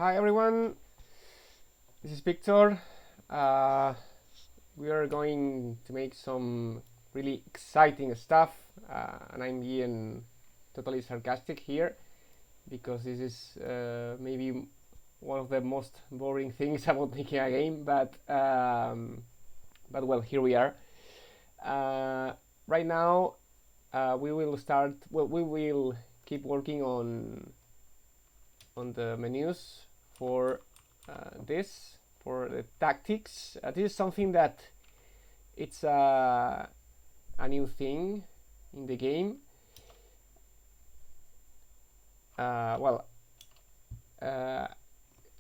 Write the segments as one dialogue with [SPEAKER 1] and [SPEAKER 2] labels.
[SPEAKER 1] Hi everyone, this is Victor. We are going to make some really exciting stuff, and I'm being totally sarcastic here because this is maybe one of the most boring things about making a game, but well, here we are. Right now, we will start. Well, we will keep working on the menus for this, for the tactics. This is something that it's a new thing in the game.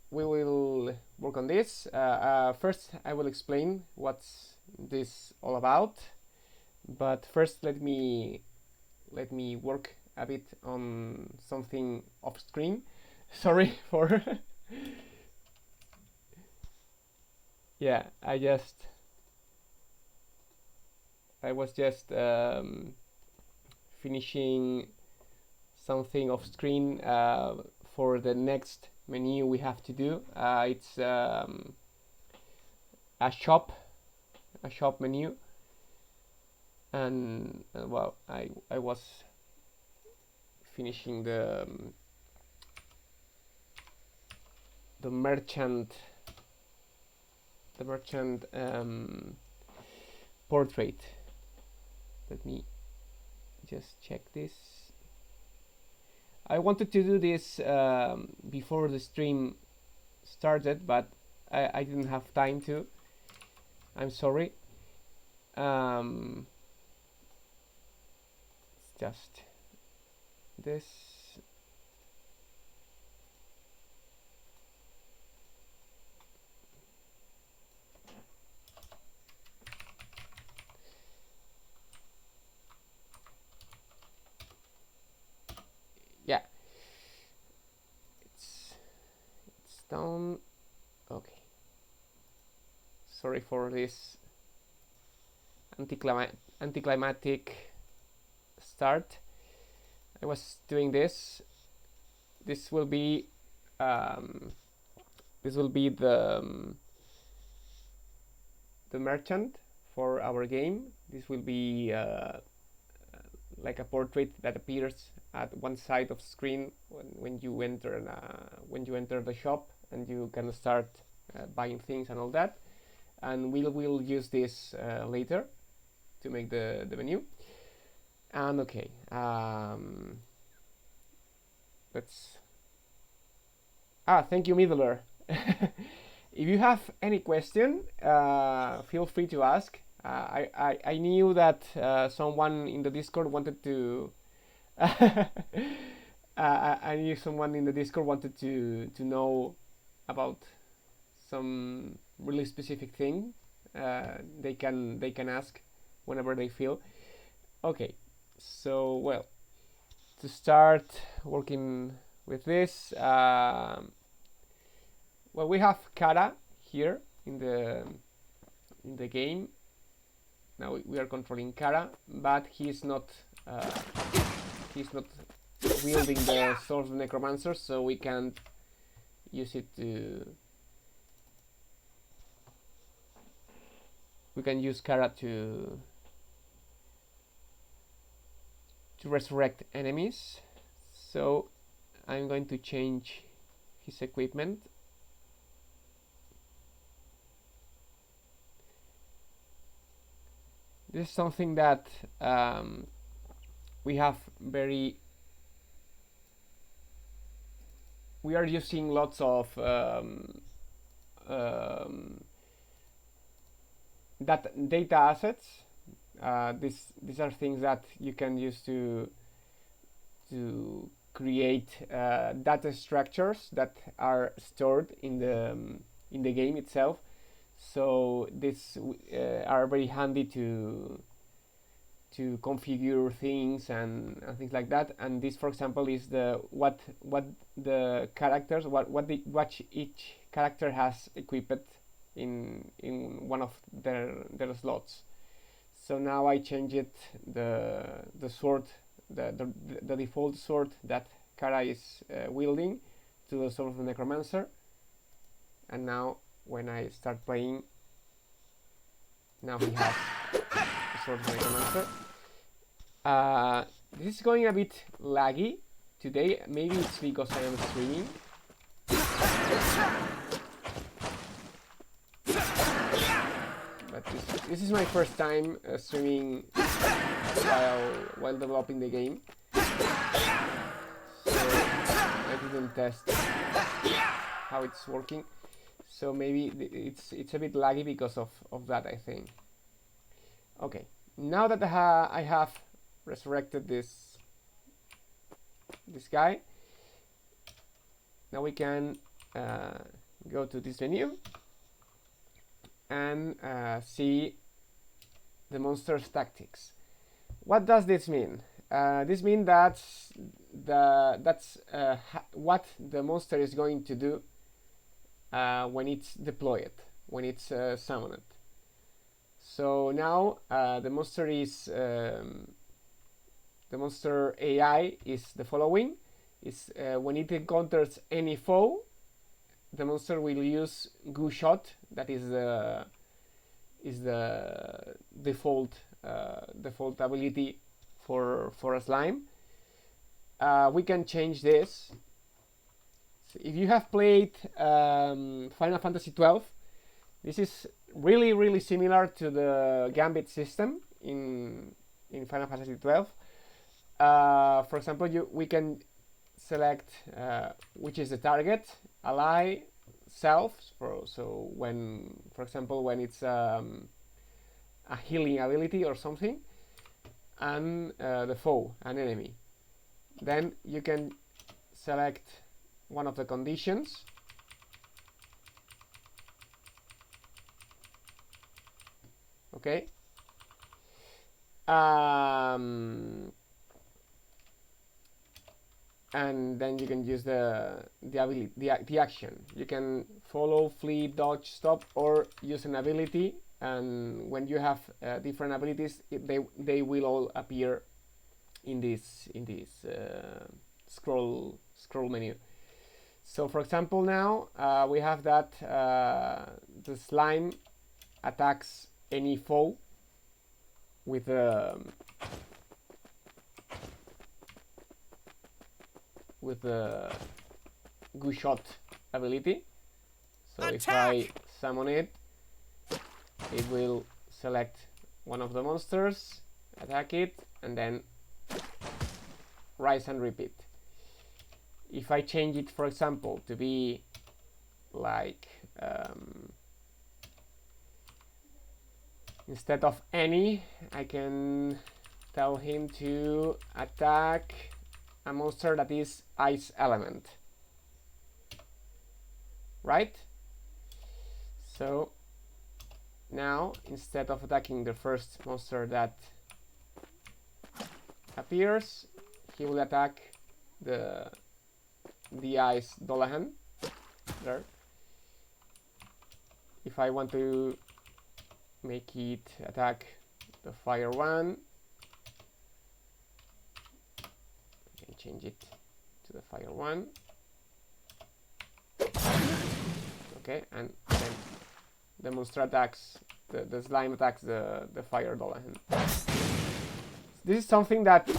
[SPEAKER 1] We will work on this. First, I will explain what's this all about. But first, let me work a bit on something off screen. Sorry for yeah, I was just finishing something off screen for the next menu we have to do. It's a shop menu, and well, I was finishing the merchant portrait. Let me just check this. I wanted to do this before the stream started, but I didn't have time to. I'm sorry. It's just this. Yeah, it's down. Okay, sorry for this anticlimactic start. I was doing this. This will be the merchant for our game. This will be like a portrait that appears at one side of the screen when you enter the shop, and you can start buying things and all that. And we'll use this later to make the menu. And okay, let's. Thank you, Middler. If you have any question, feel free to ask. I knew that someone in the Discord wanted to. I knew someone in the Discord wanted to know about some really specific thing. They can ask whenever they feel. Okay, so well, to start working with this, well, we have Kara here in the game. Now we are controlling Kara, but he's not wielding the sword of Necromancer, so we can't use it to. We can use Kara to resurrect enemies. So I'm going to change his equipment. This is something that we have we are using lots of data assets. These are things that you can use to create data structures that are stored in the game itself. So these are very handy to configure things and things like that. And this, for example, is what the characters what each character has equipped in one of their slots. So now I change it the sword, the default sword that Kara is wielding to the sword of the Necromancer, and now when I start playing, now he has the sword of the Necromancer. This is going a bit laggy today. Maybe it's because I am streaming. But this is my first time streaming while developing the game, so I didn't test how it's working. So maybe it's a bit laggy because of that, I think. Okay, now that I have resurrected this guy, now we can go to this menu and see the monster's tactics. What does this mean? This means that's what the monster is going to do when it's deployed, when it's summoned. So now the monster AI is the following: when it encounters any foe, the monster will use Goo Shot. That is the default ability for a slime. We can change this. So if you have played Final Fantasy XII, this is really similar to the Gambit system in Final Fantasy XII. For example, we can select which is the target, ally, self. So when, for example, when it's a healing ability or something, and the foe, an enemy. Then you can select one of the conditions. Okay. And then you can use the ability, the action. You can follow, flee, dodge, stop, or use an ability. And when you have different abilities, they will all appear in this scroll menu. So, for example, now we have that the slime attacks any foe with the Goo Shot ability. So attack! If I summon it, it will select one of the monsters, attack it, and then rise and repeat. If I change it, for example, to be like instead of any, I can tell him to attack a monster that is ice element, right? So now, instead of attacking the first monster that appears, he will attack the ice Dolahan there. If I want to make it attack the fire one, I can change it to the fire one. Okay, and then the monster attacks, the slime attacks the fire Dolahan. This is something that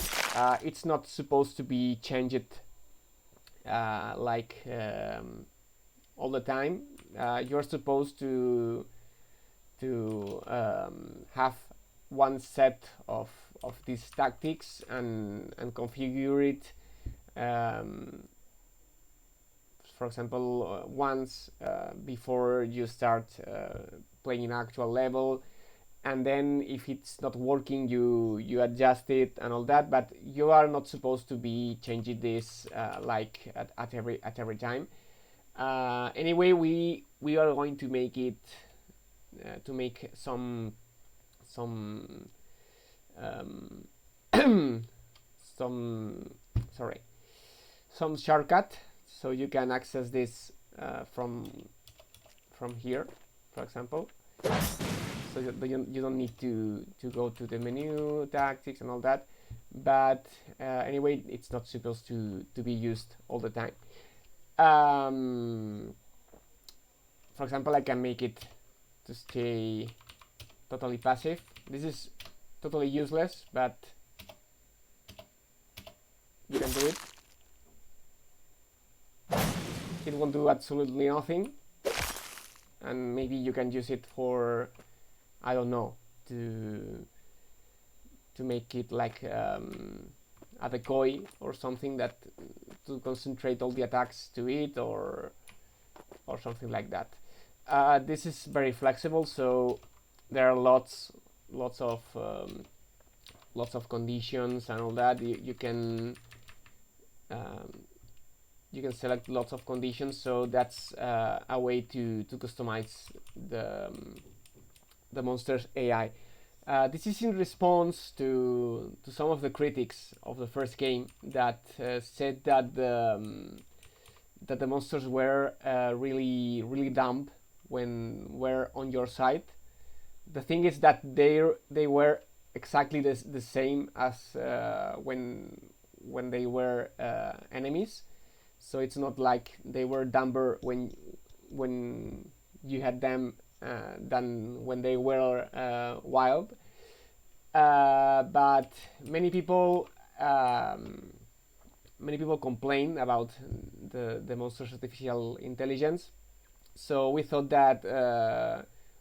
[SPEAKER 1] it's not supposed to be changed like all the time. You're supposed to have one set of these tactics and configure it. For example, once before you start playing an actual level, and then if it's not working, you adjust it and all that. But you are not supposed to be changing this like at every time. Anyway, we are going to make it to make some shortcut, so you can access this from here, for example. So you don't need to go to the menu, tactics and all that. But anyway, it's not supposed to be used all the time. For example, I can make it to stay totally passive. This is totally useless, but you can do it. It won't do absolutely nothing, and maybe you can use it for, I don't know, to make it like a decoy or something, that to concentrate all the attacks to it, or something like that. This is very flexible, so there are lots of conditions and all that. You can select lots of conditions, so that's a way to customize the monster's AI. This is in response to some of the critics of the first game that said that the monsters were really dumb when were on your side. The thing is that they were exactly the same as when they were enemies. So it's not like they were dumber when you had them than when they were wild. But many people complain about the monster's artificial intelligence. So we thought that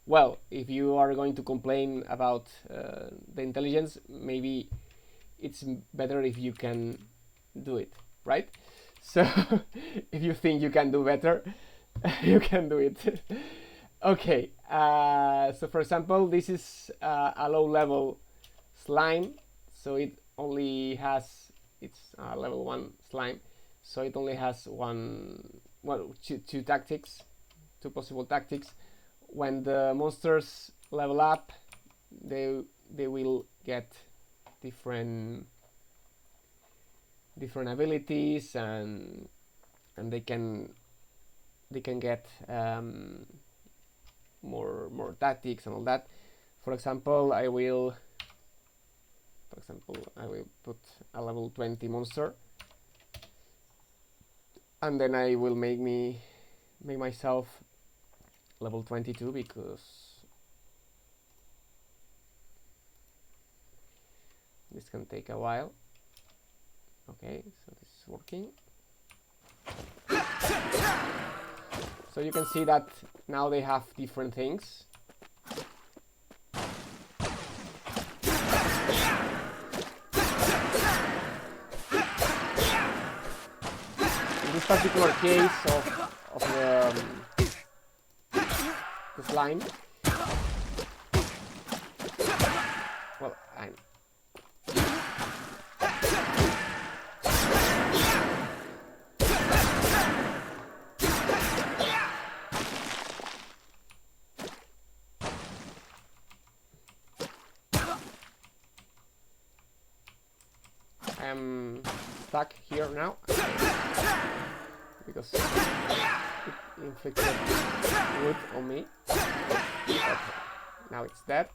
[SPEAKER 1] well, if you are going to complain about the intelligence, maybe it's better if you can do it, right? So if you think you can do better, you can do it. Okay, so for example, this is a low level slime, so it only has, it's level 1 slime, so it only has two tactics, two possible tactics. When the monsters level up, they will get different abilities, and they can get more tactics and all that. For example, I will put a level 20 monster, and then I will make myself level 22, because this can take a while. Okay, so this is working. So you can see that now they have different things. In this particular case of the slime, well, I'm stuck here now because it inflicted wood on me. Okay, now it's dead.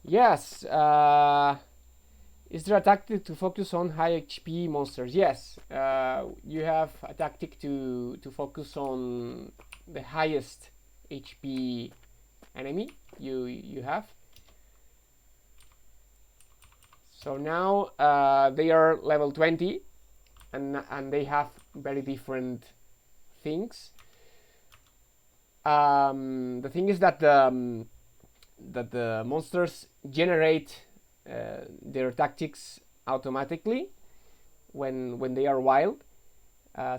[SPEAKER 1] Yes, is there a tactic to focus on high HP monsters? Yes, you have a tactic to focus on the highest HP enemy you have. So now they are level 20, and they have very different things. The thing is that the monsters generate their tactics automatically when they are wild.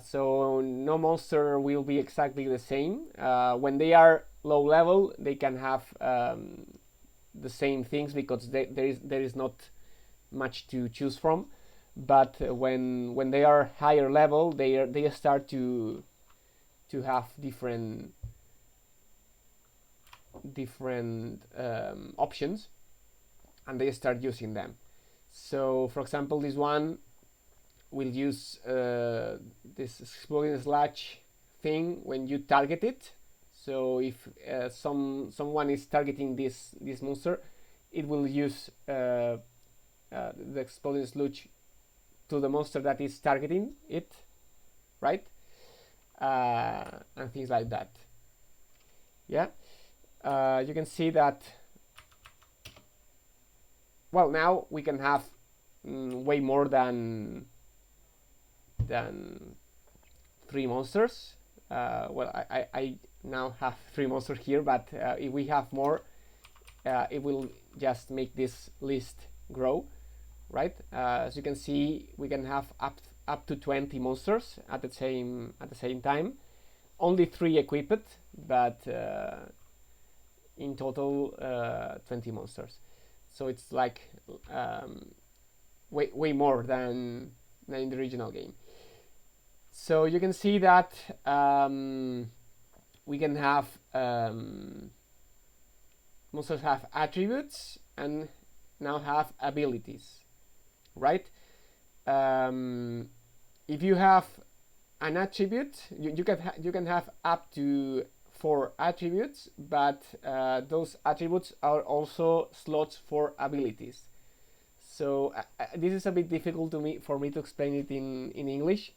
[SPEAKER 1] So no monster will be exactly the same. When they are low level, they can have the same things, because there is not much to choose from. But when they are higher level, they start to have different options, and they start using them. So for example, this one will use this exploding slash thing when you target it. So if someone is targeting this monster, it will use the exploding sludge to the monster that is targeting it, right? And things like that. Yeah, you can see that. Well, now we can have way more than 3 monsters. Well, I now have 3 monsters here, but if we have more, it will just make this list grow, right? As you can see, we can have up to 20 monsters at the same time. Only 3 equipped, but in total 20 monsters. So it's like way more than in the original game. So you can see that we can have monsters have attributes and now have abilities, right? If you have an attribute, you can have up to 4 attributes, but those attributes are also slots for abilities. So this is a bit difficult for me to explain it in English,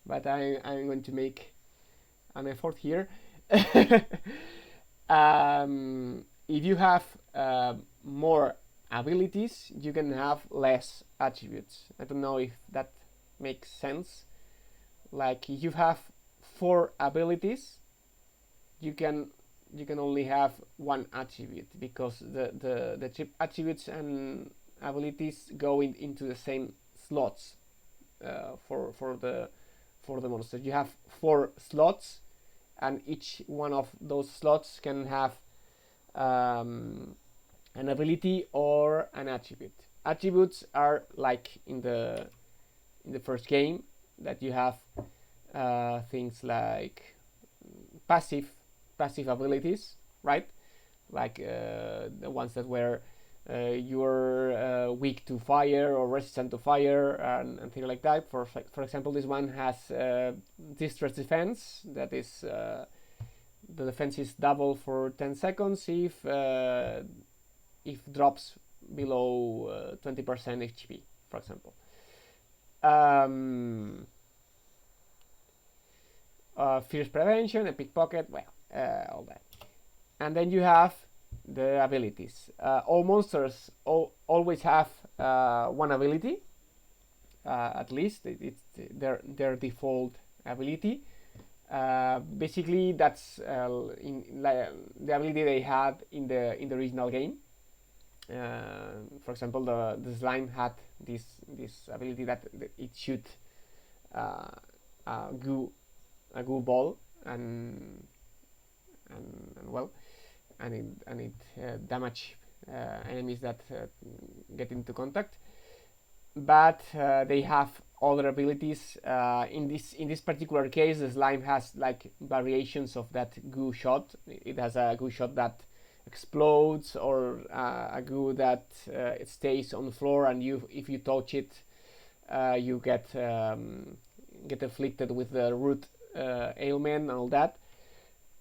[SPEAKER 1] but I'm going to make an effort here. If you have more abilities, you can have less attributes. I don't know if that makes sense. Like if you have 4 abilities, you can only have 1 attribute, because the attributes and abilities go into the same slots for the monster. You have 4 slots, and each one of those slots can have an ability or an attribute. Attributes are like in the first game, that you have things like passive abilities, right? Like the ones that were you're weak to fire or resistant to fire and things like that. For example, this one has distress defense. That is, the defense is double for 10 seconds if drops below 20% HP, for example. Fierce prevention, a pickpocket, well, all that. And then you have the abilities. All monsters always have 1 ability, at least it's their default ability. Basically, that's the ability they had in the original game. For example, the slime had this ability that it shoots a goo ball and it damage enemies that get into contact. But they have other abilities. In this particular case, the slime has like variations of that goo shot. It has a goo shot that explodes, or a goo that it stays on the floor, and if you touch it, you get afflicted with the root ailment and all that.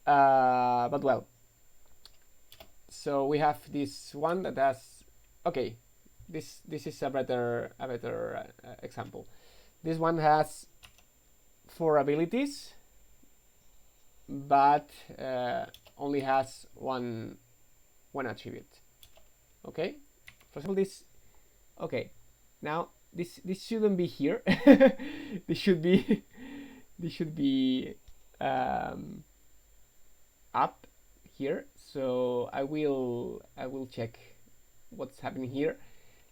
[SPEAKER 1] But well, so we have this one that has, okay, this is a better example. This one has 4 abilities, but only has one attribute. Okay, for example, this. Okay, now this shouldn't be here. this should be up here. So I will check what's happening here.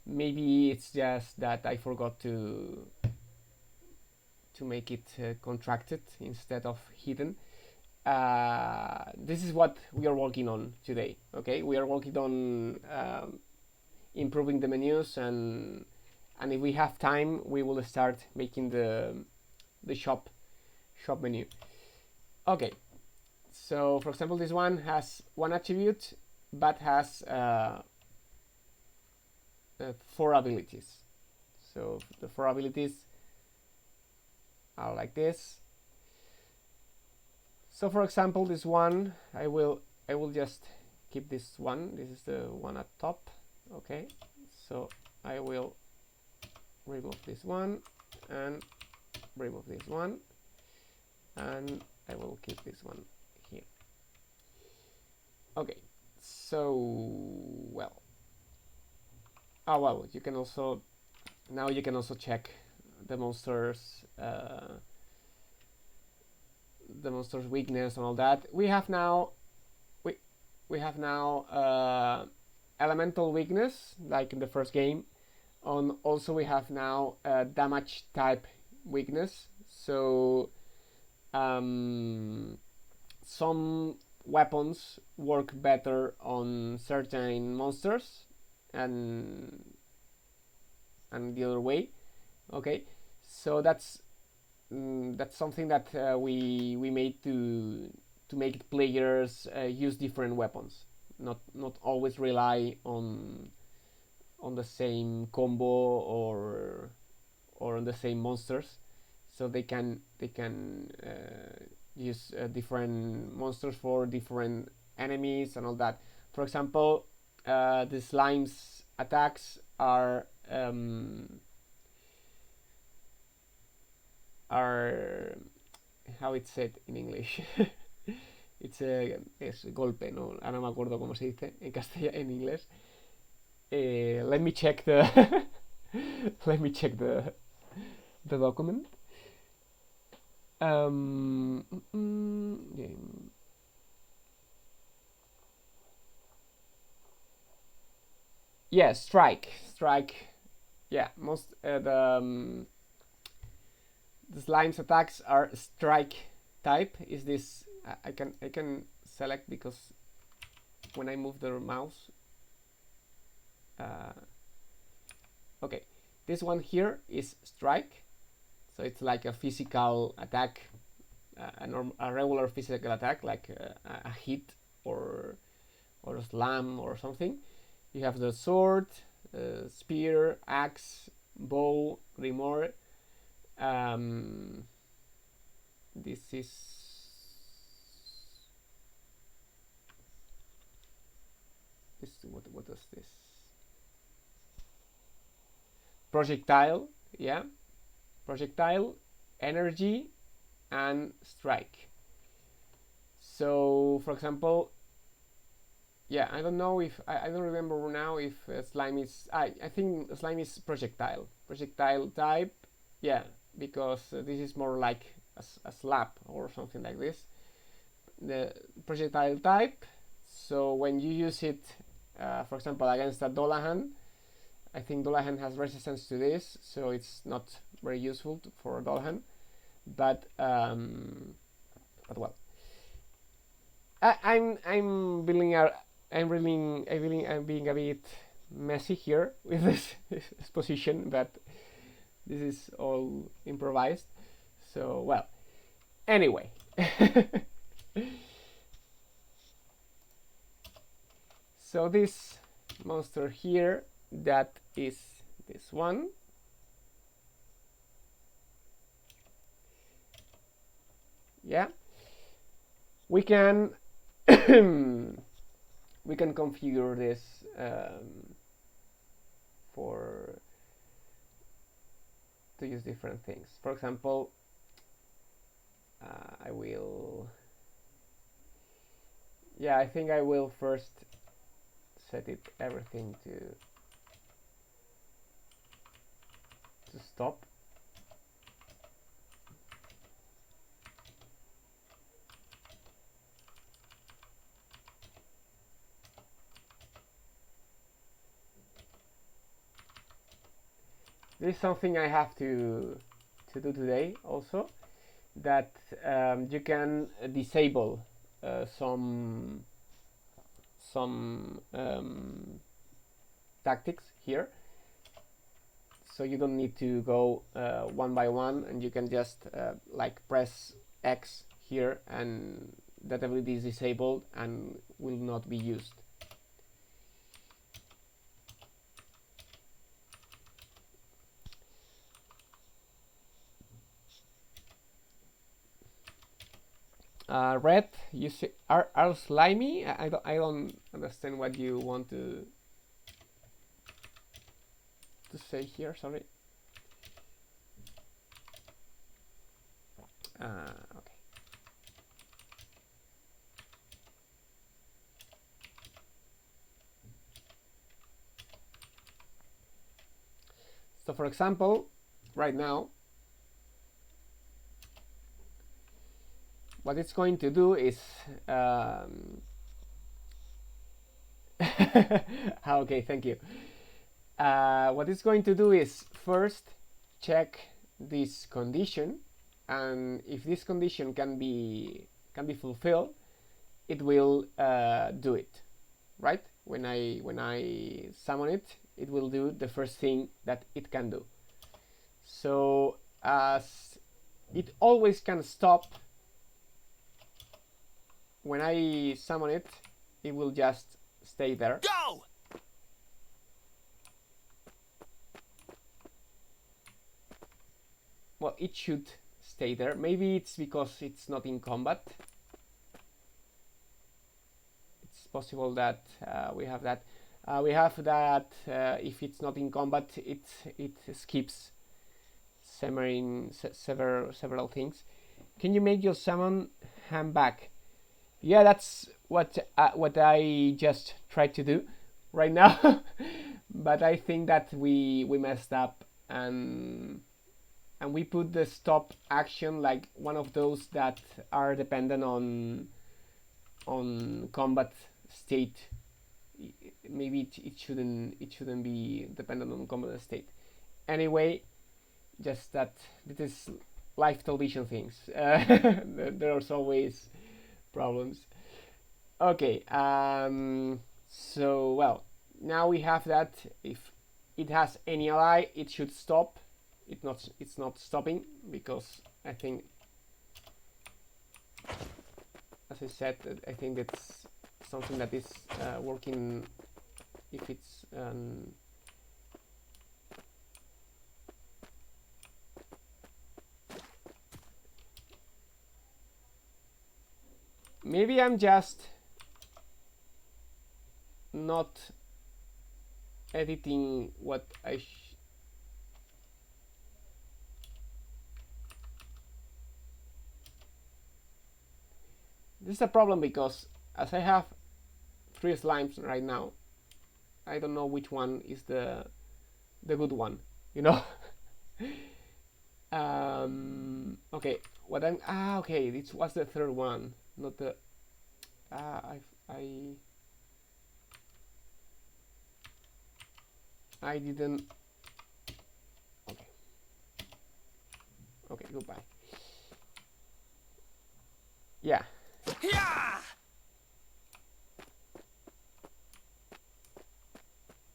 [SPEAKER 1] Maybe it's just that I forgot to make it contracted instead of hidden. This is what we are working on today. Okay, we are working on improving the menus, and if we have time, we will start making the shop menu. Okay, so for example, this one has 1 attribute but has 4 abilities. So the 4 abilities are like this. So for example, this one, I will just keep this one. This is the one at top. Okay, so I will remove this one and remove this one, and I will keep this one here. Okay, so well, you can also check the monster's weakness and all that. We have now elemental weakness, like in the first game. Also we have now damage type weakness. So some weapons work better on certain monsters, and the other way. Okay, so that's something that we made to make players use different weapons, not always rely on the same combo or on the same monsters. So they can use different monsters for different enemies and all that. For example, the slime's attacks are how it's said in English. Es golpe, ¿no? Ahora no me acuerdo cómo se dice en inglés. Let me check the let me check the document. Yeah, strike. Yeah, most the slime's attacks are strike type. Is this I can select, because when I move the mouse, okay, this one here is strike, so it's like a physical attack, a regular physical attack, like a hit or a slam or something. You have the sword, spear, axe, bow, grimoire. This is what is this? Projectile, yeah, projectile, energy, and strike. So, for example, yeah, I don't know if I don't remember now if slime is. I think slime is projectile type. Yeah, because this is more like a slap or something like this. The projectile type. So when you use it, for example, against a Dolahan, I think Dolahan has resistance to this, so it's not very useful for Dolahan. But well, I'm being a bit messy here with this position, but this is all improvised. So well, anyway. So this monster here, that is this one. Yeah, we can we can configure this to use different things. For example, I will. Yeah, I think I will first set it everything to stop. This is something I have to do today also, that you can disable some tactics here, so you don't need to go one by one, and you can just like press X here, and that ability is disabled and will not be used. Red, you see, are slimy. I don't understand what you want to say here. Sorry. Okay. So for example, right now, what it's going to do is okay, thank you. What it's going to do is first check this condition, and if this condition can be fulfilled, it will do it, right? When I summon it, it will do the first thing that it can do. So as it always can stop, when I summon it, it will just stay there.
[SPEAKER 2] Go!
[SPEAKER 1] Well, it should stay there. Maybe it's because it's not in combat. It's possible that we have that. If it's not in combat, it skips several things. Can you make your summon hand back? Yeah, that's what I just tried to do right now, but I think that we messed up, and we put the stop action like one of those that are dependent on combat state. Maybe it shouldn't be dependent on combat state. Anyway, just that this is live television things. There's always problems. Okay, so well, now we have that. If it has any ally, it should stop. It's not stopping, because I think, as I said, I think it's something that is working. If it's maybe I'm just not editing what I this is a problem, because as I have 3 slimes right now, I don't know which one is the good one, you know. Okay, what I'm okay, this was the 3rd one, not the I didn't. Okay, goodbye. Yeah.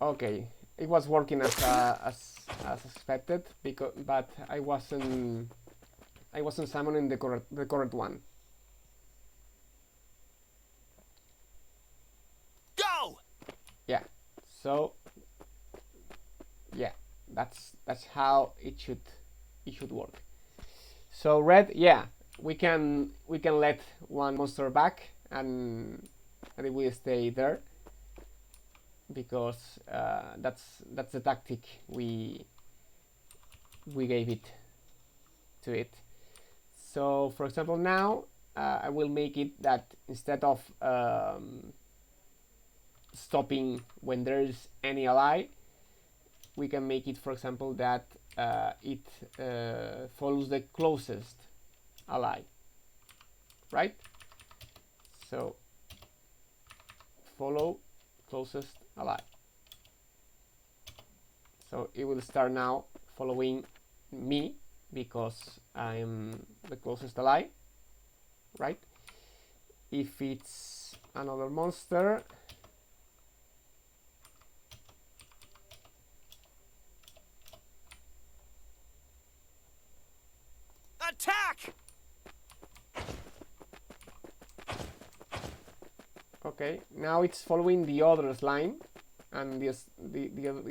[SPEAKER 1] Okay, it was working as expected, but I wasn't summoning the correct one.
[SPEAKER 2] Go!
[SPEAKER 1] Yeah. So yeah, that's how it should work. So red, yeah, we can let one monster back, and it will stay there, because that's the tactic we gave it to it. So for example, now I will make it that instead of stopping when there's any ally, we can make it, for example, that it follows the closest ally, right? So follow closest ally. So it will start now following me, because I'm the closest ally, right? If it's another monster,
[SPEAKER 2] attack!
[SPEAKER 1] okay, now it's following the other slime, and the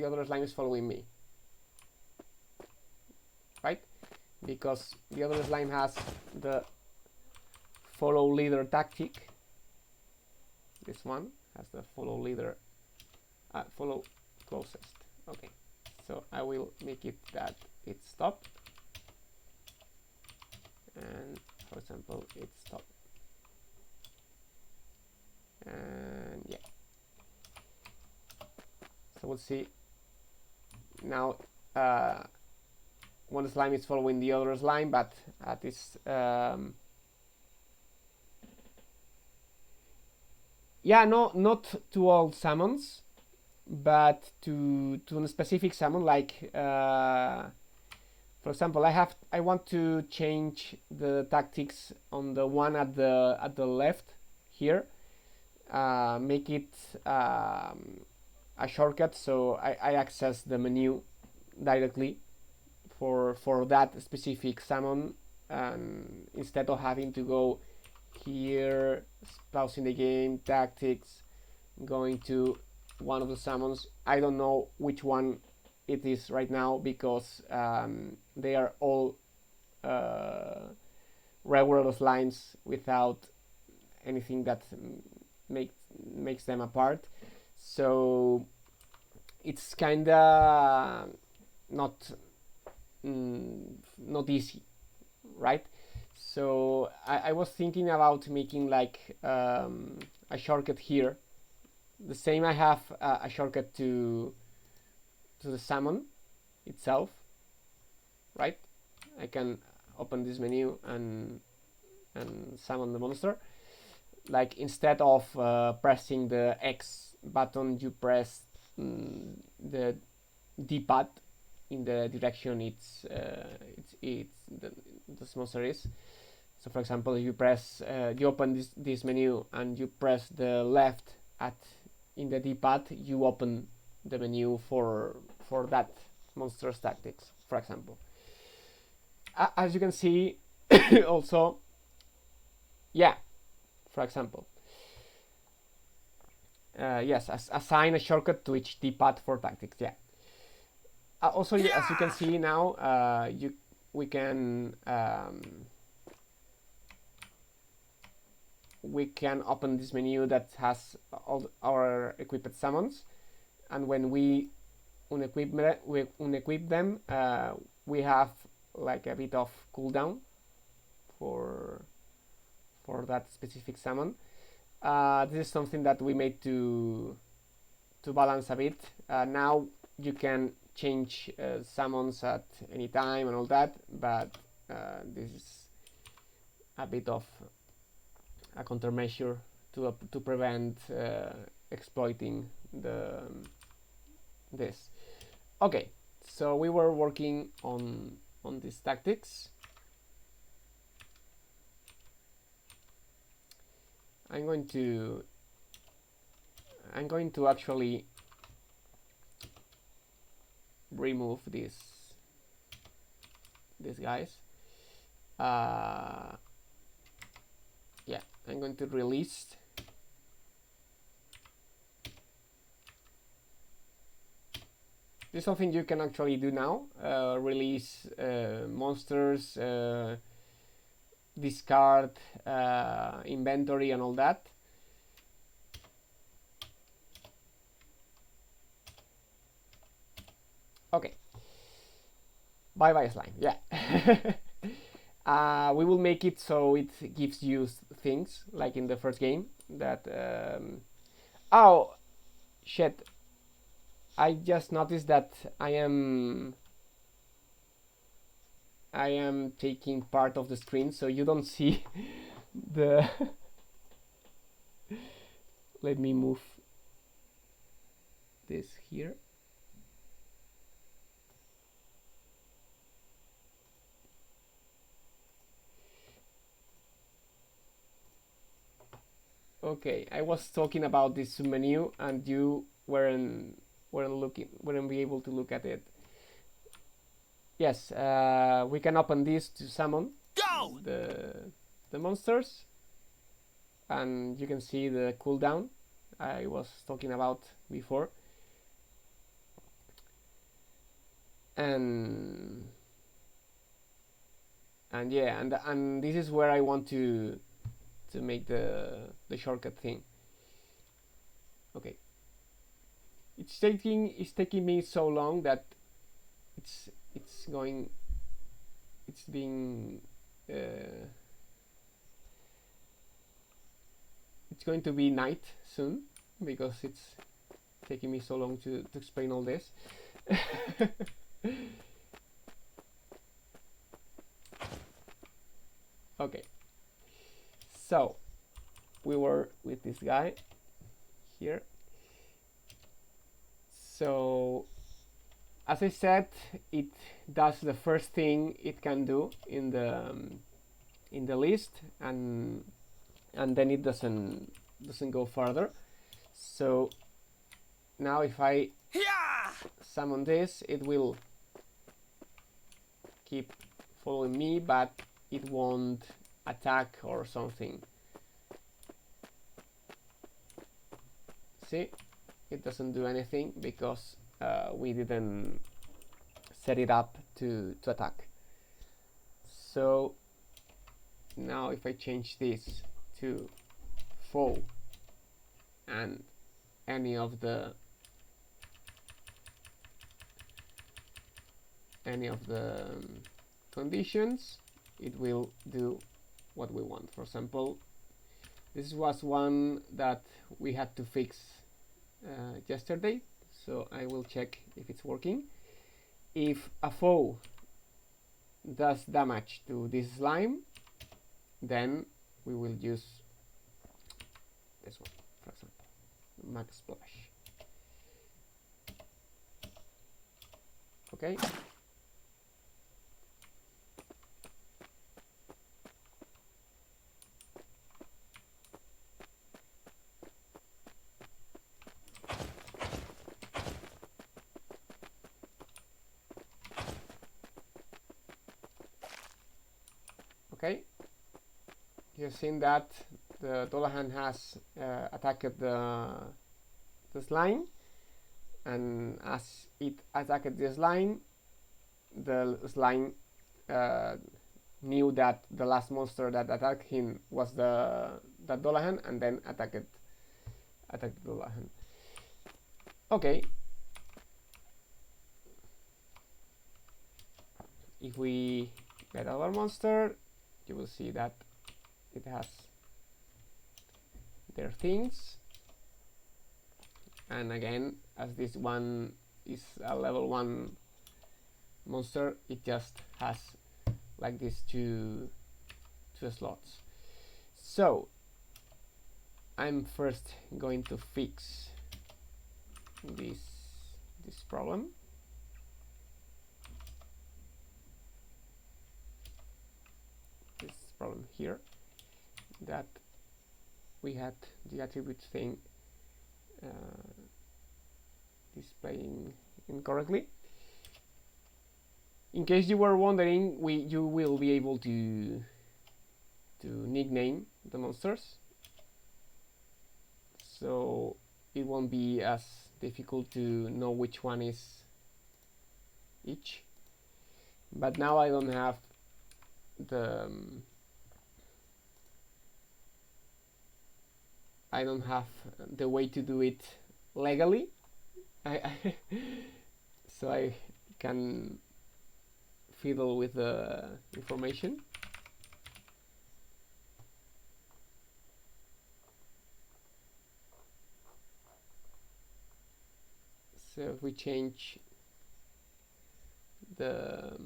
[SPEAKER 1] other slime is following me, right? Because the other slime has the follow leader tactic. This one has the follow leader, follow closest. Okay, so I will make it that it stopped, and for example, it's stop. And yeah, so we'll see now. One slime is following the other slime, but at this yeah, no, not to all summons, but to a specific summon. Like for example, I want to change the tactics on the one at the left here, make it a shortcut, so I access the menu directly for that specific summon, and instead of having to go here, pausing the game, tactics, going to one of the summons. I don't know which one it is right now because they are all regular slimes without anything that makes them apart. So it's kinda not easy, right? So I was thinking about making like a shortcut here. The same I have a shortcut to the summon itself, right? I can open this menu and summon the monster. Like instead of pressing the X button, you press the D-pad in the direction it's the monster is. So for example, if you press you open this menu and you press the left in the D-pad, you open the menu for that monster's tactics, for example. As you can see, also, yeah, for example, yes, assign a shortcut to each D-pad for tactics. Yeah. Also, yeah, as you can see now, we can open this menu that has all our equipped summons, and when we unequip them, we have like a bit of cooldown for that specific summon. This is something that we made to balance a bit. Now you can change summons at any time and all that, but this is a bit of a countermeasure to prevent exploiting this. Okay, so we were working on these tactics. I'm going to actually remove these guys. Yeah, I'm going to release. This is something you can actually do now. Release monsters, discard inventory and all that. Okay. Bye bye slime. Yeah. We will make it so it gives you things like in the first game that oh shit, I just noticed that I am taking part of the screen, so you don't see the let me move this here. Okay, I was talking about this menu and you weren't be able to look at it. Yes, we can open this to summon the monsters, and you can see the cooldown I was talking about before. And yeah, and this is where I want to make the shortcut thing. Okay, it's taking me so long that it's being it's going to be night soon because it's taking me so long to explain all this. Okay, so we were with this guy here. So as I said, it does the first thing it can do in the list, and then it doesn't go further. So now if I summon this, it will keep following me, but it won't attack or something. See, it doesn't do anything because we didn't set it up to attack. So now if I change this to foe and any of the conditions, it will do what we want. For example, this was one that we had to fix yesterday, so I will check if it's working. If a foe does damage to this slime, then we will use this one, for example, Max Splash. Okay. Okay, you've seen that the Dolahan has attacked the slime, and as it attacked this line, the slime knew that the last monster that attacked him was the Dolahan, and then attacked Dolahan. Okay. If we get our monster, you will see that it has their things, and again, as this one is a level 1 monster, it just has like these two slots. So I'm first going to fix this problem. This problem here, that we had the attribute thing displaying incorrectly. In case you were wondering, you will be able to nickname the monsters, so it won't be as difficult to know which one is each. But now I don't have the way to do it legally. So I can fiddle with the information. So if we change the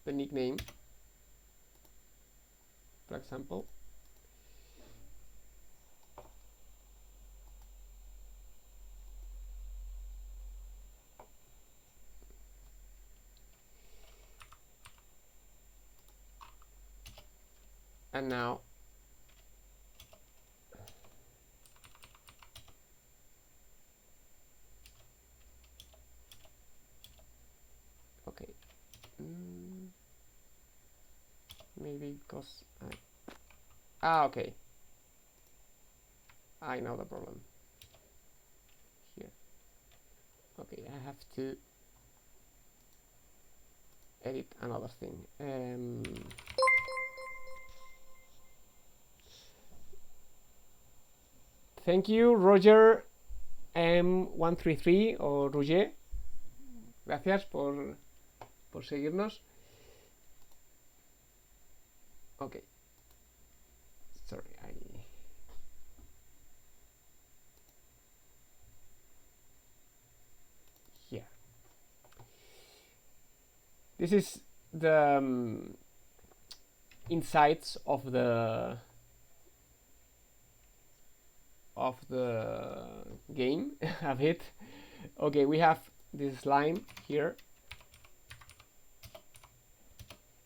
[SPEAKER 1] nickname, for example, and now okay, maybe because okay, I know the problem here. Okay, I have to edit another thing. Thank you, Roger M133 o Roger. Gracias por seguirnos. Okay. sorry, here. This is the insides of the game a bit. Okay, we have this slime here.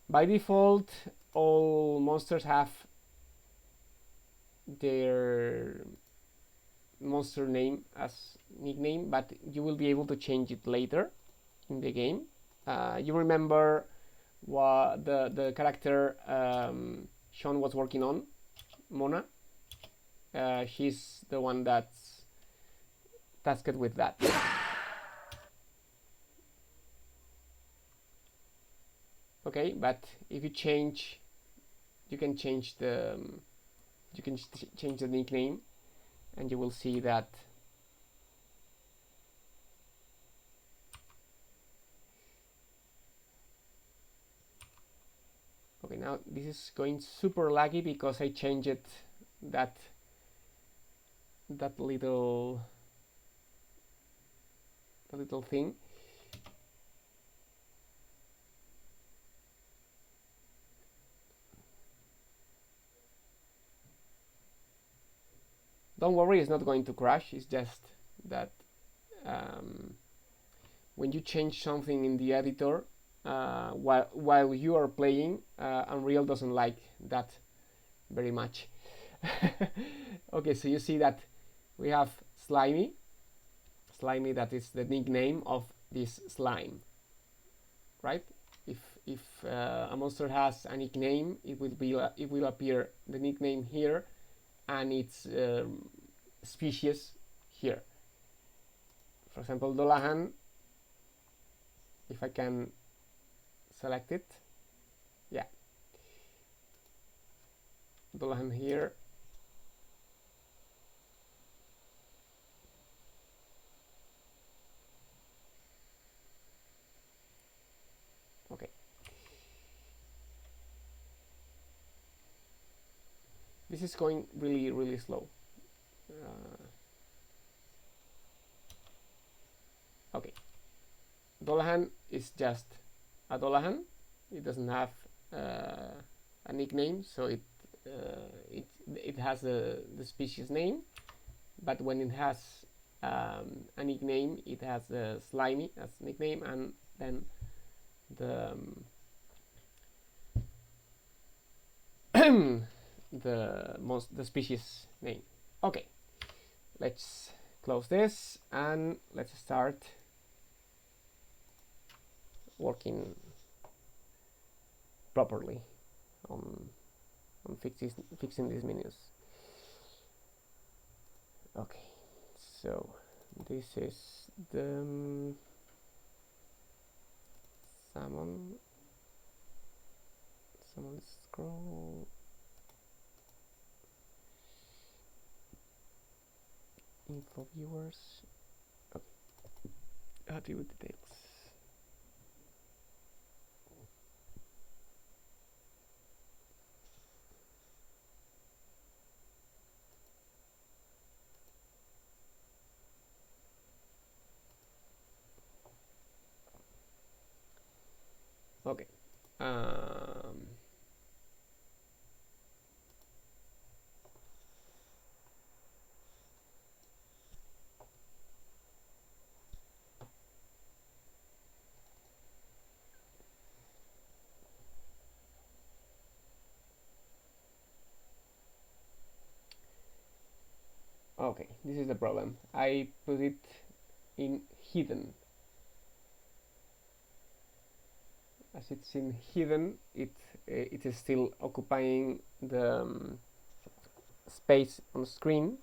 [SPEAKER 1] By default, all monsters have their monster name as nickname, but you will be able to change it later in the game. You remember what the character Sean was working on, Mona? She's the one that's tasked with that. Okay, but if you change, you can change the change the nickname, and you will see that okay, now this is going super laggy because I changed that little thing. Don't worry, it's not going to crash. It's just that when you change something in the editor while you are playing, Unreal doesn't like that very much. Okay, so you see that we have Slimy. Slimy, that is the nickname of this slime, right? If a monster has a nickname, it will appear the nickname here and its species here. For example, Dolahan, if I can select it, yeah, Dolahan here. Okay. This is going really slow. Okay. Dolahan is just a Dolahan. It doesn't have a nickname, so it has the species name, but when it has a nickname, it has Slimy as nickname, and then the species name. Okay, let's close this and let's start working properly on fixing these menus. Okay, so this is the salmon scroll. Info viewers. Okay. Attribute details. Okay. Okay, this is the problem. I put it in hidden. As it's in hidden, it is still occupying the space on screen.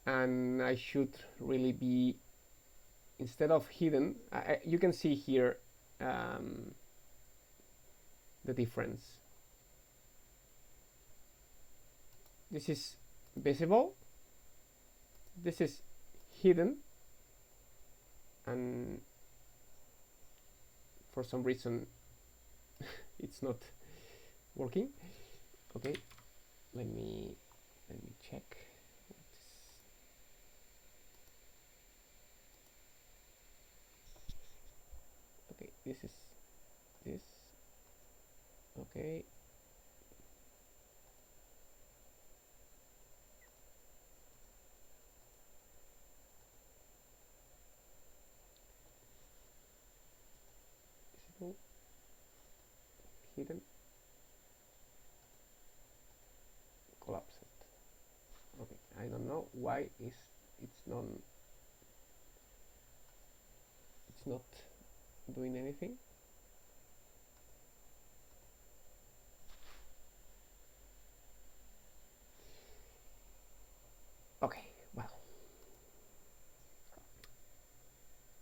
[SPEAKER 1] And I should really be, instead of hidden, you can see here the difference. This is visible, this is hidden, and for some reason it's not working. Okay, let me check. Okay, this is this. Okay. Visible, hidden, collapsed. Okay, I don't know why it's not doing anything. Okay, well,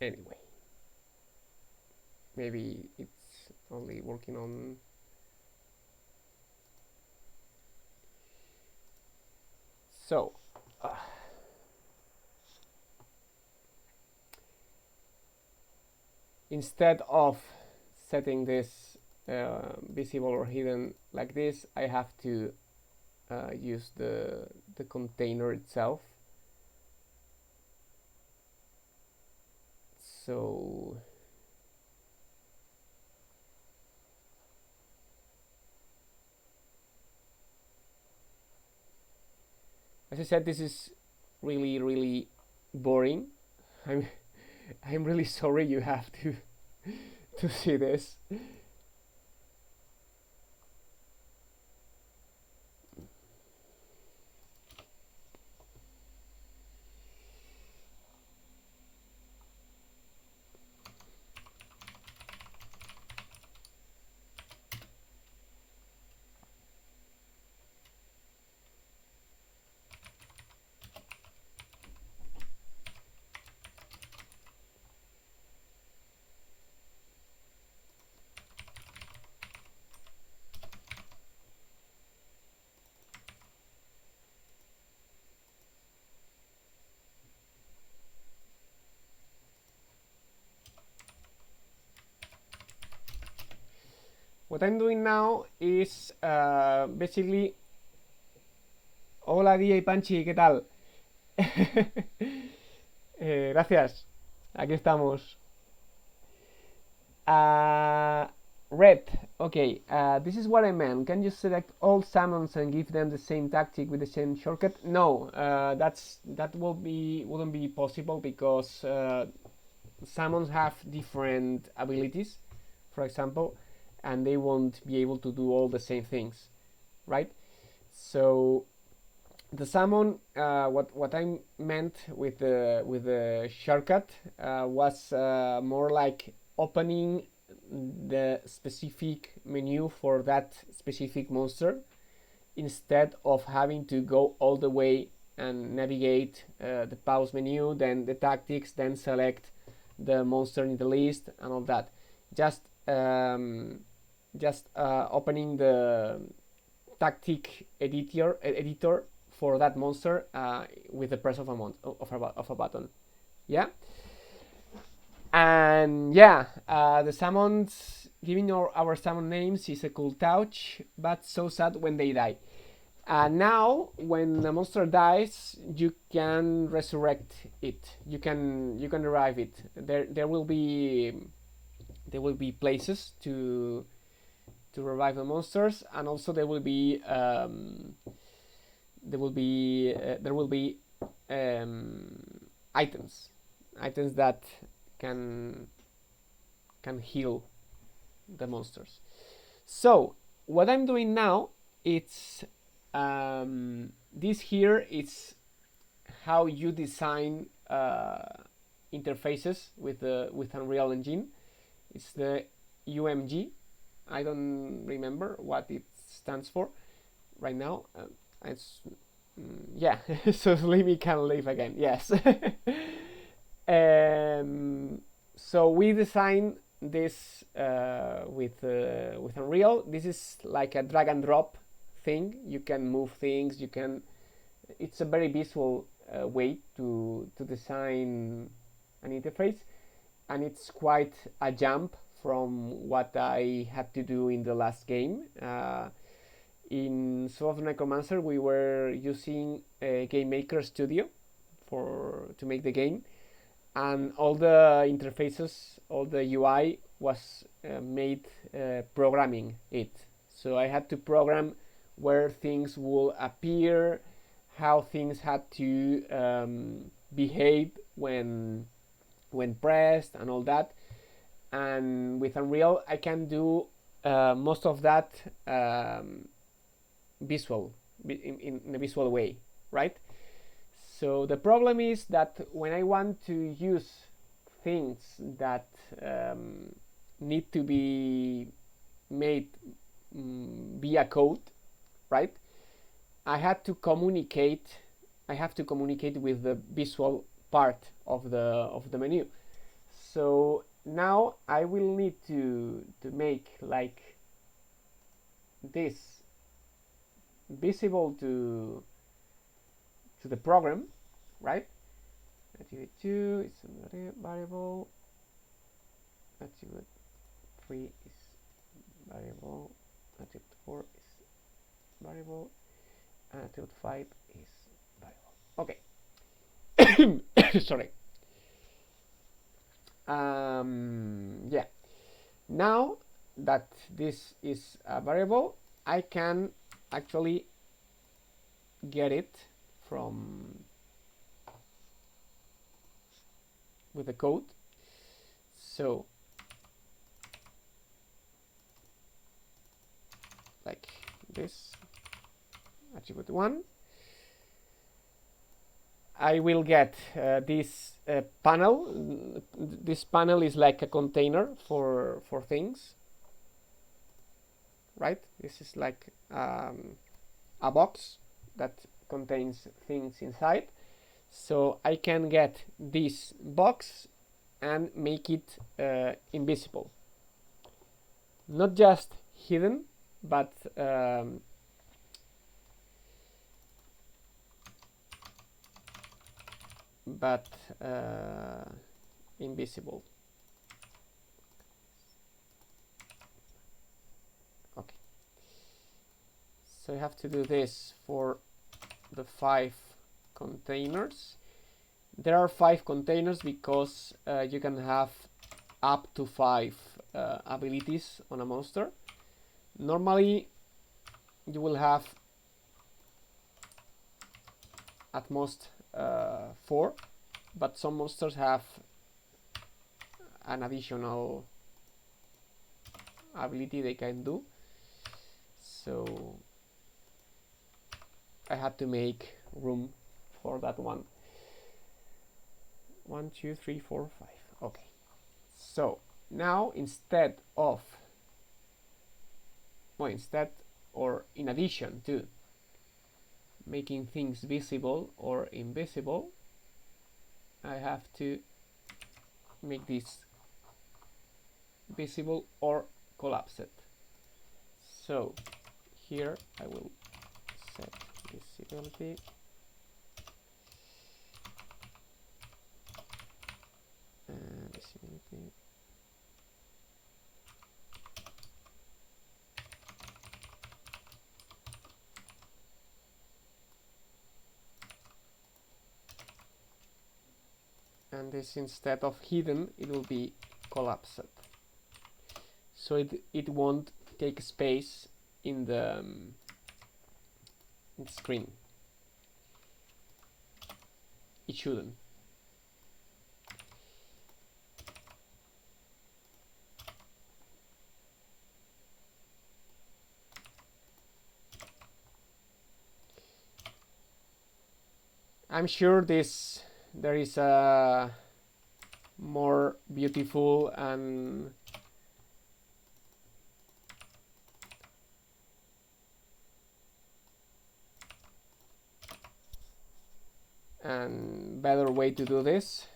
[SPEAKER 1] anyway, maybe it's only working on so instead of setting this visible or hidden like this, I have to use the container itself. So as I said, this is really boring. I'm really sorry you have to see this. What I'm doing now is basically. Hola Dia y Panchi, ¿qué tal? Gracias. Aquí estamos. Red. Okay. This is what I meant. Can you select all summons and give them the same tactic with the same shortcut? No. That wouldn't be possible because summons have different abilities, for example, and they won't be able to do all the same things, right? So the summon, what I meant with the shortcut was more like opening the specific menu for that specific monster instead of having to go all the way and navigate the pause menu, then the tactics, then select the monster in the list and all that. Just opening the tactic editor for that monster with the press of a button. Yeah. And yeah, the summons, giving our summon names is a cool touch, but so sad when they die. Now, when a monster dies, you can resurrect it. You can revive it. There will be places to revive the monsters, and also there will be items that can heal the monsters. So what I'm doing now, it's this here is how you design interfaces with Unreal Engine. It's the UMG. I don't remember what it stands for right now. It's yeah. So Slimy can live again. Yes. So we design this with Unreal. This is like a drag and drop thing. You can move things. It's a very visual way to design an interface. and it's quite a jump from what I had to do in the last game. In Soul of the Necromancer, we were using a Game Maker Studio to make the game, and all the interfaces, all the UI was made programming it. So I had to program where things will appear, how things had to behave when pressed, and all that. And with Unreal, I can do most of that in a visual way, right? So the problem is that when I want to use things that need to be made via code, right? I have to communicate with the visual part of the menu. So now I will need to make like this visible to the program, right? Attribute 2 is a variable, attribute 3 is variable, attribute 4 is variable, and attribute 5 is variable. Okay. Sorry. Yeah. Now that this is a variable, I can actually get it from with the code. So like this, attribute 1, I will get this panel. This panel is like a container for things, right? This is like a box that contains things inside. So I can get this box and make it invisible. Not just hidden, but invisible. Okay. So I have to do this for the 5 containers. There are 5 containers because you can have up to 5 abilities on a monster. Normally you will have at most 4, but some monsters have an additional ability they can do. So I had to make room for that one. 1, 2, 3, 4, 5. Okay. So now instead or in addition to making things visible or invisible, I have to make this visible or collapse it. So here I will set visibility and visibility. And this, instead of hidden, it will be collapsed. So it won't take space in the screen. It shouldn't. I'm sure there is a more beautiful and better way to do this.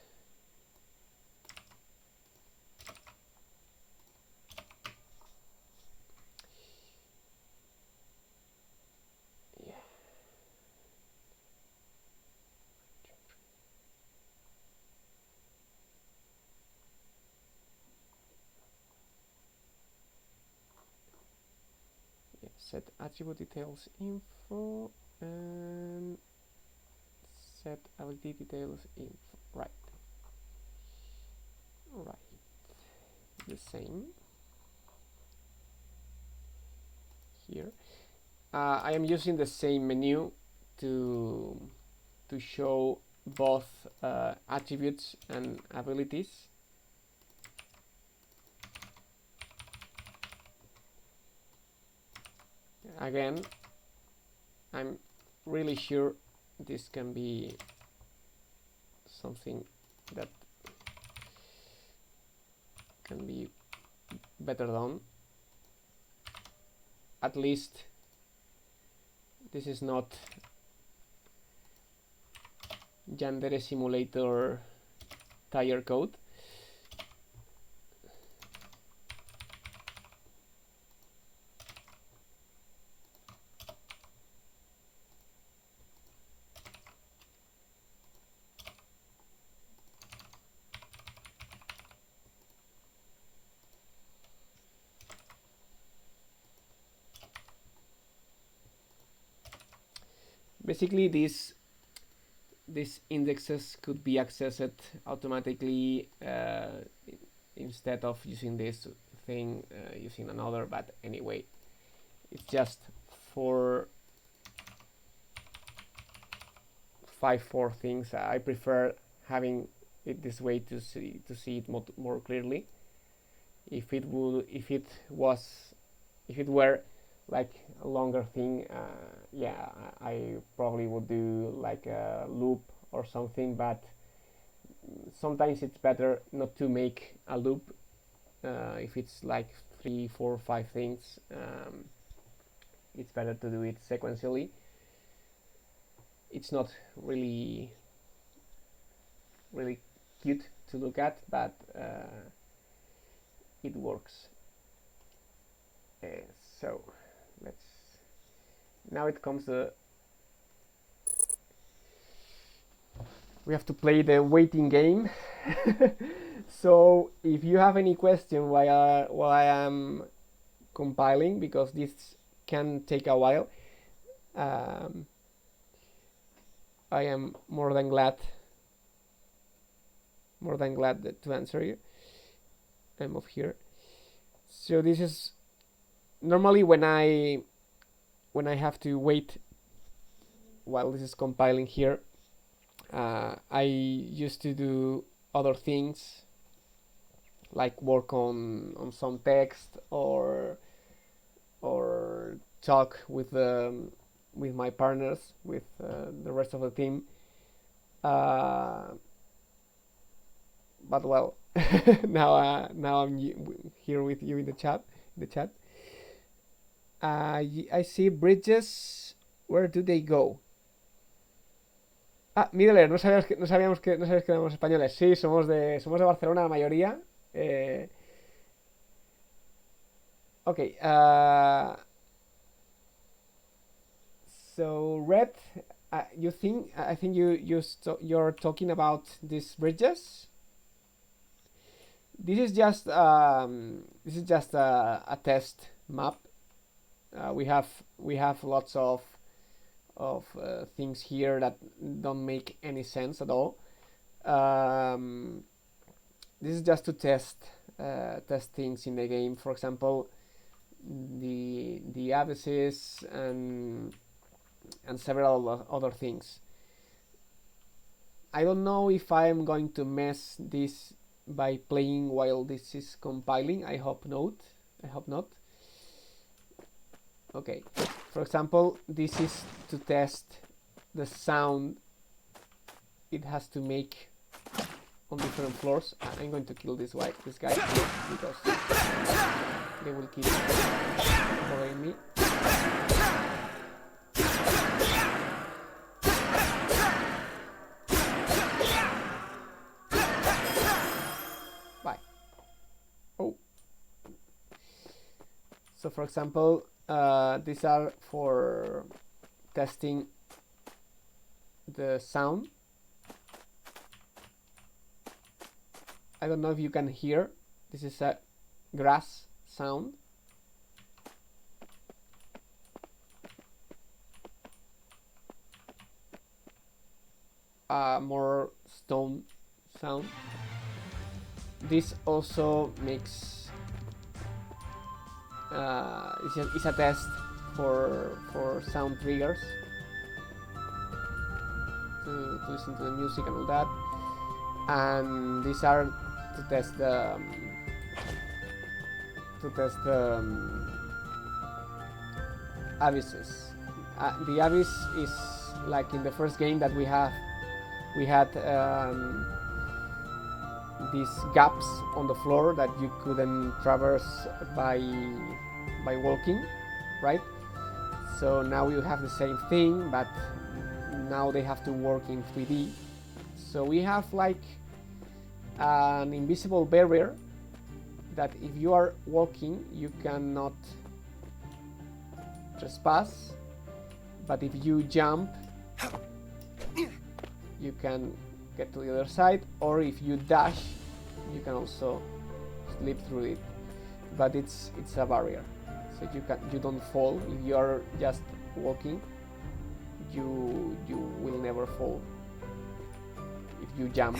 [SPEAKER 1] set attribute details info and set ability details info. Right. The same here. I am using the same menu to show both attributes and abilities. Again, I'm really sure this can be something that can be better done. At least this is not Yandere Simulator tire code. Basically, these indexes could be accessed automatically instead of using this thing, using another. But anyway, it's just for 5.4 things. I prefer having it this way to see it more clearly. If it were like a longer thing, yeah, I probably would do like a loop or something, but sometimes it's better not to make a loop if it's like 3, 4, 5 things. It's better to do it sequentially. It's not really cute to look at, but it works. So now it comes we have to play the waiting game. So if you have any question while I am compiling, because this can take a while, I am more than glad to answer you. I'm off here. So this is normally when I have to wait while this is compiling here. I used to do other things like work on some text or talk with my partners, with the rest of the team. But well, now I'm here with you in the chat. I see bridges. Where do they go? Ah, Middler, no sabíamos que éramos españoles. Sí, somos de Barcelona la mayoría. Okay. So Red, I think you're talking about these bridges. This is just a test map. We have lots of things here that don't make any sense at all. This is just to test things in the game. For example, the abysses and several other things. I don't know if I am going to mess this by playing while this is compiling. I hope not. Okay, for example, this is to test the sound it has to make on different floors. I'm going to kill this guy because they will keep following me. Bye. Oh. So for example, these are for testing the sound. I don't know if you can hear. This is a grass sound. more stone sound. This also makes it's a test for sound triggers to listen to the music and all that, and these are to test the abysses. The abyss is like in the first game that we had these gaps on the floor that you couldn't traverse by walking, right? So now you have the same thing, but now they have to work in 3D. So we have like an invisible barrier that if you are walking you cannot trespass, but if you jump you can get to the other side, or if you dash you can also slip through it, but it's a barrier, so you don't fall. If you are just walking you will never fall. If you jump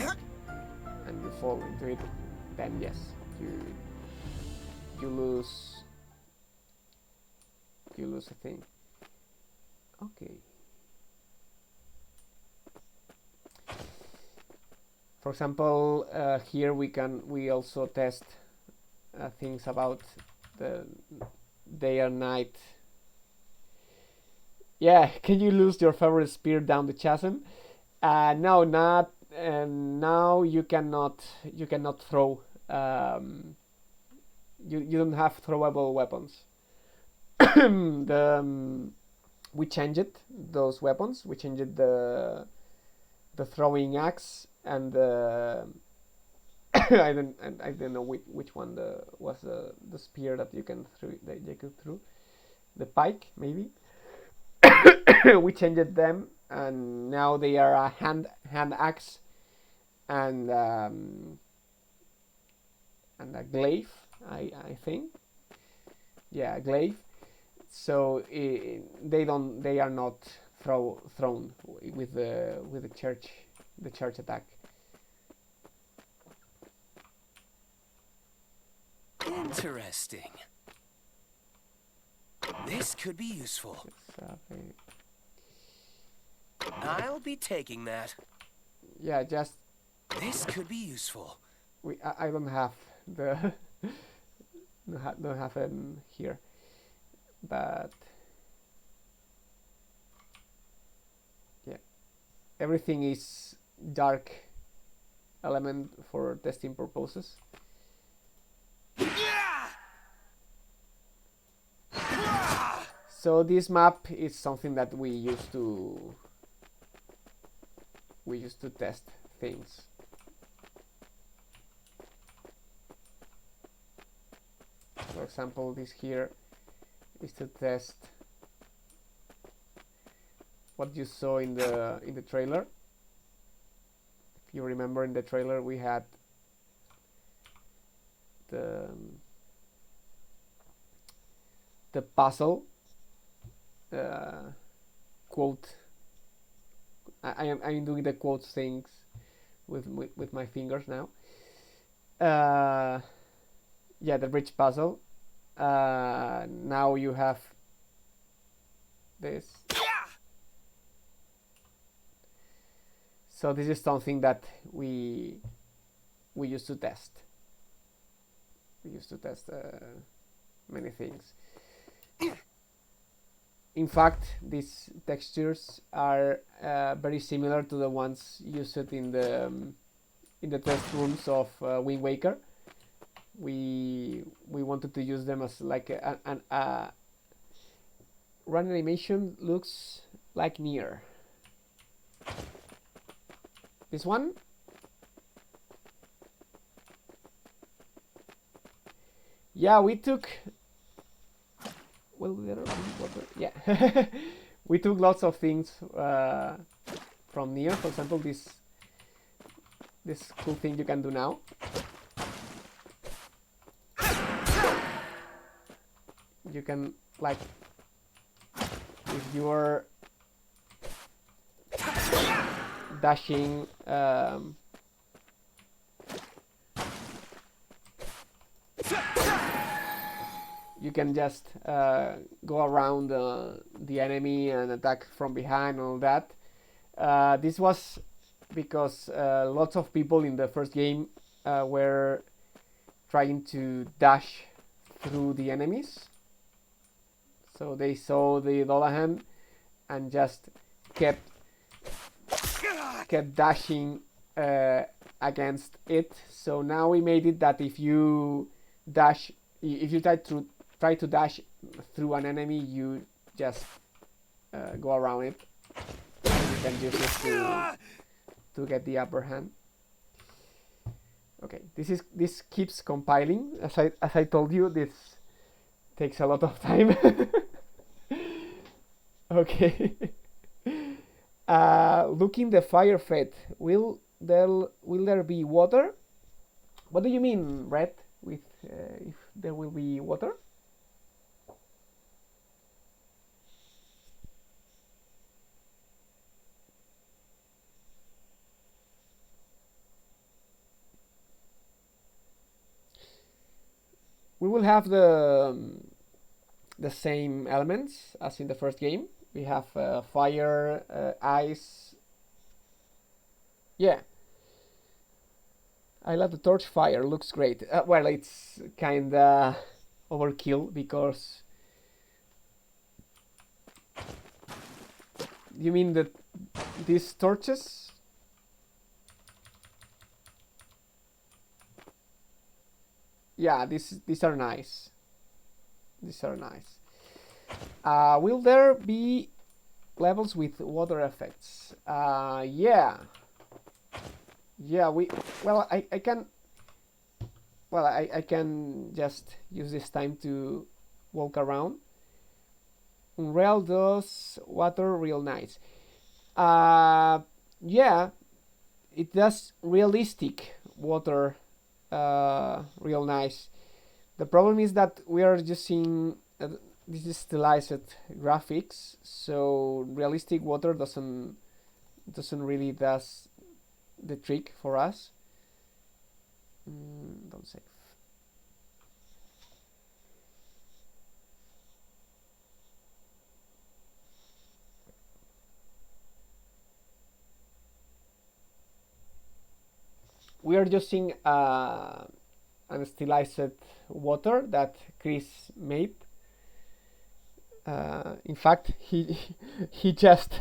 [SPEAKER 1] and you fall into it, then yes, you lose a thing. Okay. For example, here we also test things about the day and night. Yeah, can you lose your favorite spear down the chasm? No, not. Now you cannot throw. You don't have throwable weapons. We changed those weapons. We changed the throwing axe and the I don't know which one was the spear that you could throw. The pike maybe. We changed them, and now they are a hand axe and a glaive. I think, yeah, a glaive. So they are not thrown with the charge attack.
[SPEAKER 2] Interesting. This could be useful. I'll be taking that.
[SPEAKER 1] Yeah, just.
[SPEAKER 2] This could be useful.
[SPEAKER 1] I don't have the don't have them here, but yeah, everything is dark element for testing purposes. So this map is something that we used to test things. For example, this here is to test what you saw in the trailer. If you remember, in the trailer we had the puzzle quote. I'm doing the quote things with my fingers now. Yeah, the bridge puzzle. Now you have this. So this is something that we used to test. We used to test many things. In fact, these textures are very similar to the ones used in the test rooms of Wind Waker. We wanted to use them as like a run animation looks like Nier. This one. Yeah, we took. Well, yeah, we took lots of things from Nier. For example, this cool thing you can do now. You can, like, if you are dashing. You can just go around the enemy and attack from behind and all that. This was because lots of people in the first game were trying to dash through the enemies. So they saw the Dolahan and just kept dashing against it. So now we made it that if you try to dash through an enemy, you just go around it. You can use it to get the upper hand. Okay, this keeps compiling. As I told you, this takes a lot of time. Okay. Looking the fire fed. Will there be water? What do you mean, Red? With if there will be water? We will have the same elements as in the first game. We have fire, ice. Yeah. I love the torch fire, looks great. Well, it's kinda overkill because... You mean that these torches? Yeah, these are nice. These are nice. Will there be levels with water effects? Yeah. Yeah, I can... Well, I can just use this time to walk around. Unreal does water real nice. Yeah, it does realistic water real nice. The problem is that we are using this is stylized graphics, so realistic water doesn't really does the trick for us. Don't save. We are using an stylized water that Chris made. In fact, he just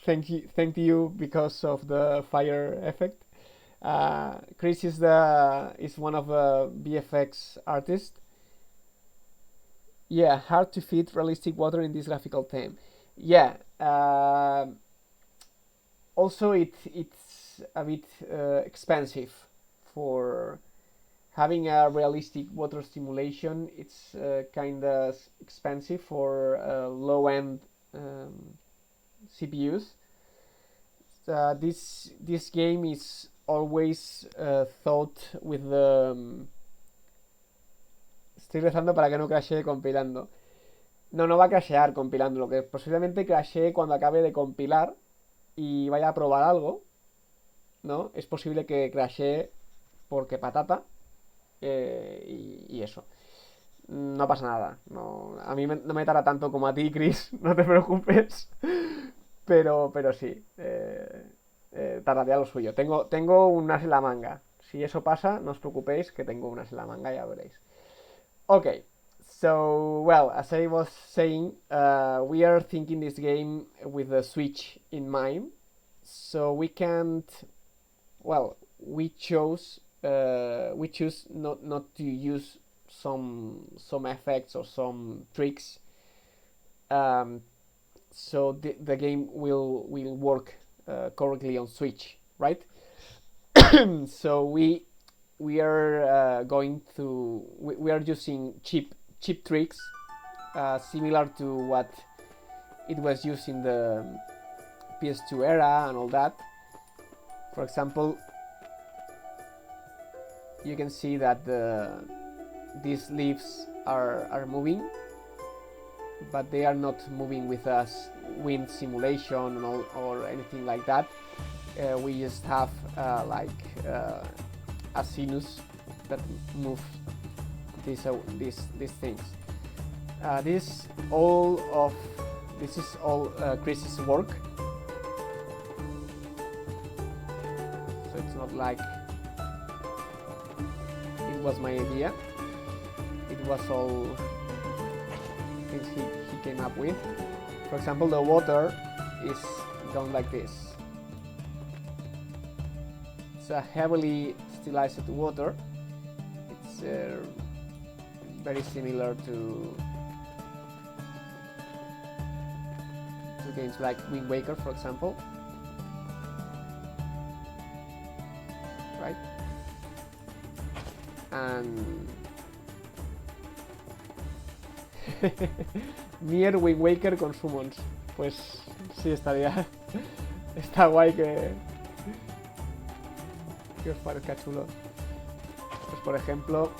[SPEAKER 1] thanked you because of the fire effect. Chris is one of the VFX artists. Yeah, hard to fit realistic water in this graphical theme. Yeah. Also, it's a bit expensive for having a realistic water simulation. It's kind of expensive for low-end CPUs. This game is always thought with the... Estoy rezando para que no crashee compilando. No va a crashear compilando. Lo que posiblemente crashee cuando acabe de compilar y vaya a probar algo, ¿no? Es posible que crashee porque patata. Y eso. No pasa nada. No, a mí no me tarda tanto como a ti, Chris. No te preocupes. Pero sí. Tardaría lo suyo. Tengo unas en la manga. Si eso pasa, no os preocupéis que tengo unas en la manga, ya veréis. Okay. So, well, as I was saying, we are thinking this game with the Switch in mind. So we can't... Well, we choose not to use some effects or some tricks. So the game will work correctly on Switch, right? So we are going to... We are using cheap tricks, similar to what it was used in the PS2 era and all that. For example, you can see that these leaves are moving but they are not moving with us wind simulation or anything like that. We just have a sinus that moves these things. This is all Chris's work. So it's not like it was my idea. It was all things he came up with. For example, the water is done like this. It's a heavily stylized water. It's very similar to games like Wind Waker, for example. Right? And Nier Wind Waker con summons. Pues sí, estaría está guay que os parezca chulo. Pues por ejemplo,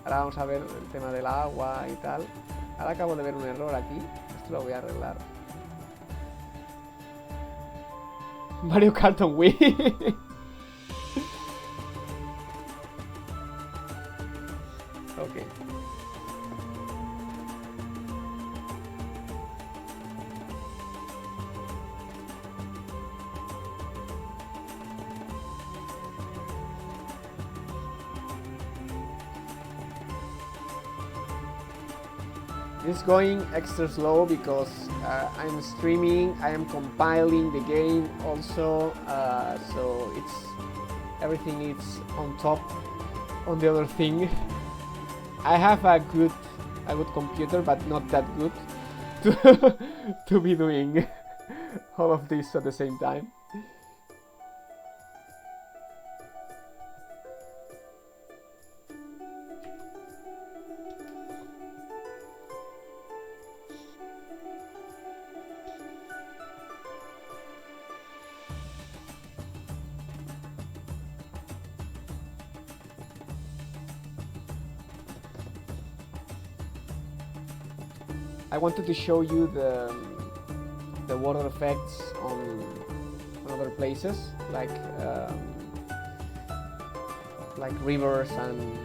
[SPEAKER 1] ahora vamos a ver el tema del agua y tal. Ahora acabo de ver un error aquí. Esto lo voy a arreglar. Mario Kart on Wii. Ok. It's going extra slow because I'm streaming, I am compiling the game also, so everything is on top on the other thing. I have a good computer, but not that good to be doing all of this at the same time. I wanted to show you the water effects on other places, like rivers and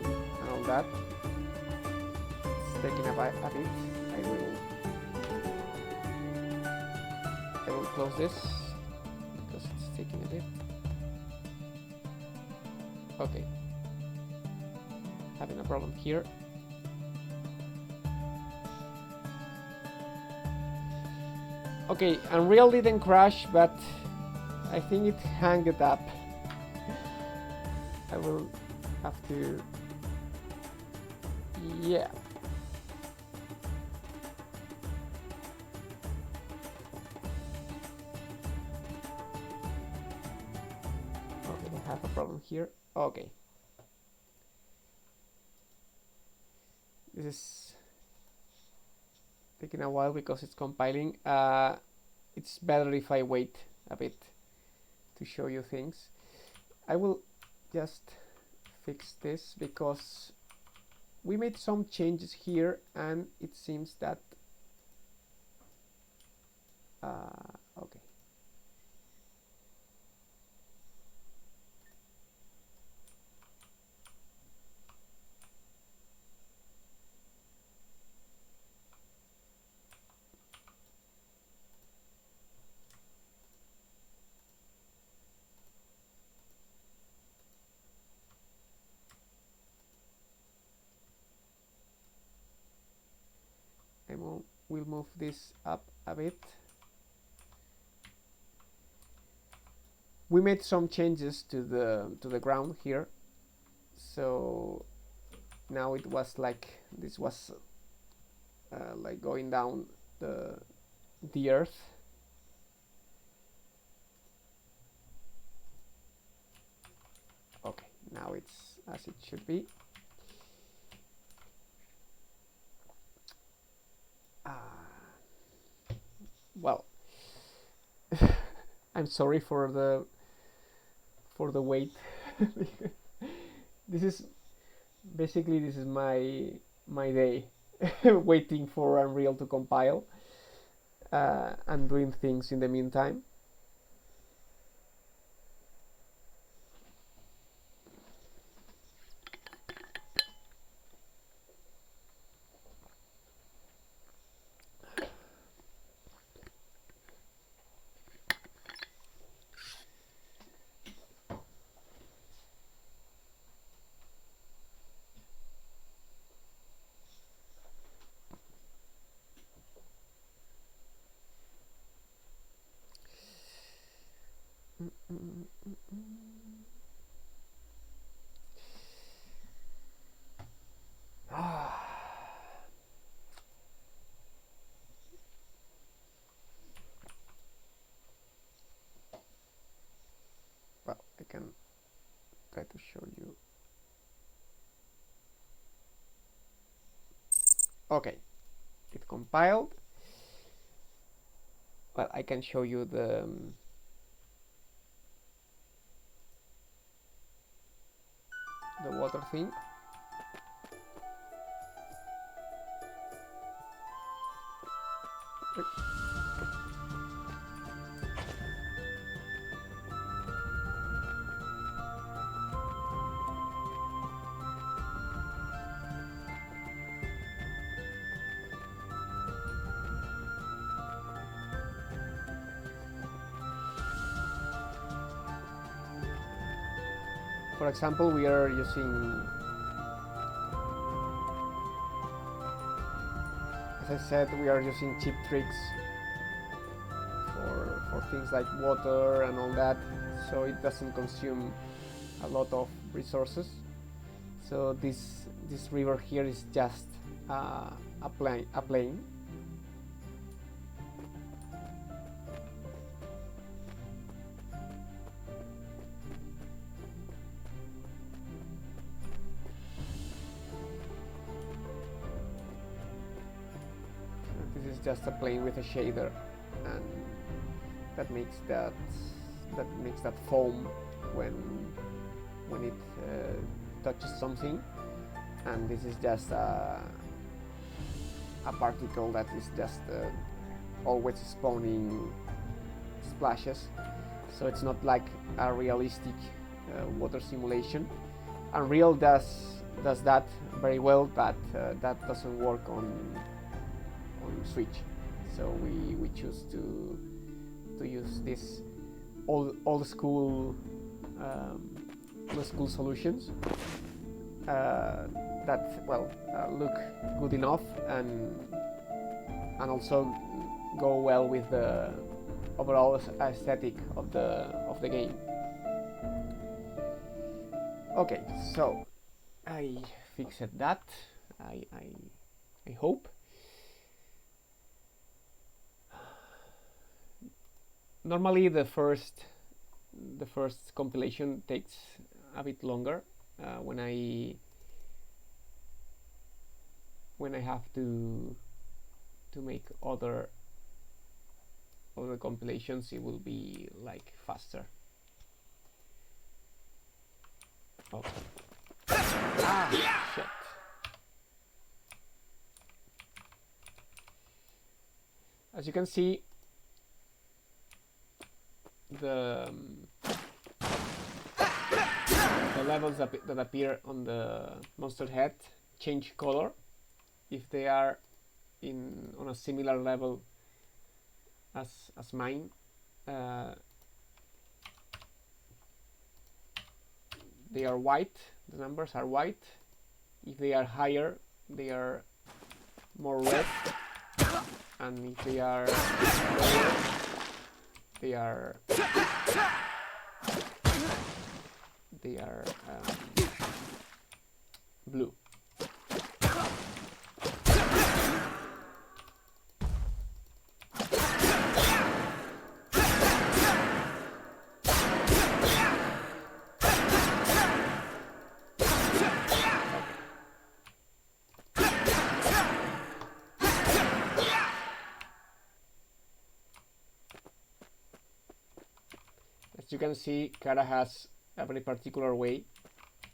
[SPEAKER 1] all that. It's taking a bit. I will close this because it's taking a bit. Okay, having a problem here. Okay, Unreal didn't crash, but I think it hung it up. I will have to... Yeah. Okay, I have a problem here. Okay. This is taking a while because it's compiling. It's better if I wait a bit to show you things. I will just fix this because we made some changes here and it seems that okay. We'll move this up a bit. We made some changes to the ground here, so now it was like this was like going down the earth. Okay, now it's as it should be. Well, I'm sorry for the wait. This is basically my day. waiting for Unreal to compile and doing things in the meantime. Well, I can try to show you. Okay, it compiled. Well, I can show you the water thing. For example, we are using, as I said, we are using cheap tricks for things like water and all that, so it doesn't consume a lot of resources. So this river here is just a plain. This is just a plane with a shader, and that makes that foam when it touches something. And this is just a particle that is just always spawning splashes. So it's not like a realistic water simulation. Unreal does that very well, but that doesn't work on Switch. So we choose to use this old school solutions that look good enough and also go well with the overall aesthetic of the game. Okay, so I fixed that. I hope. Normally the first compilation takes a bit longer when I have to make other compilations. It will be like faster. Oh. Shit. As you can see, the levels that appear on the monster head change color if they are on a similar level as mine. They are white. The numbers are white. If they are higher, they are more red, and if they are lower, they are blue. As you can see, Kara has a very particular way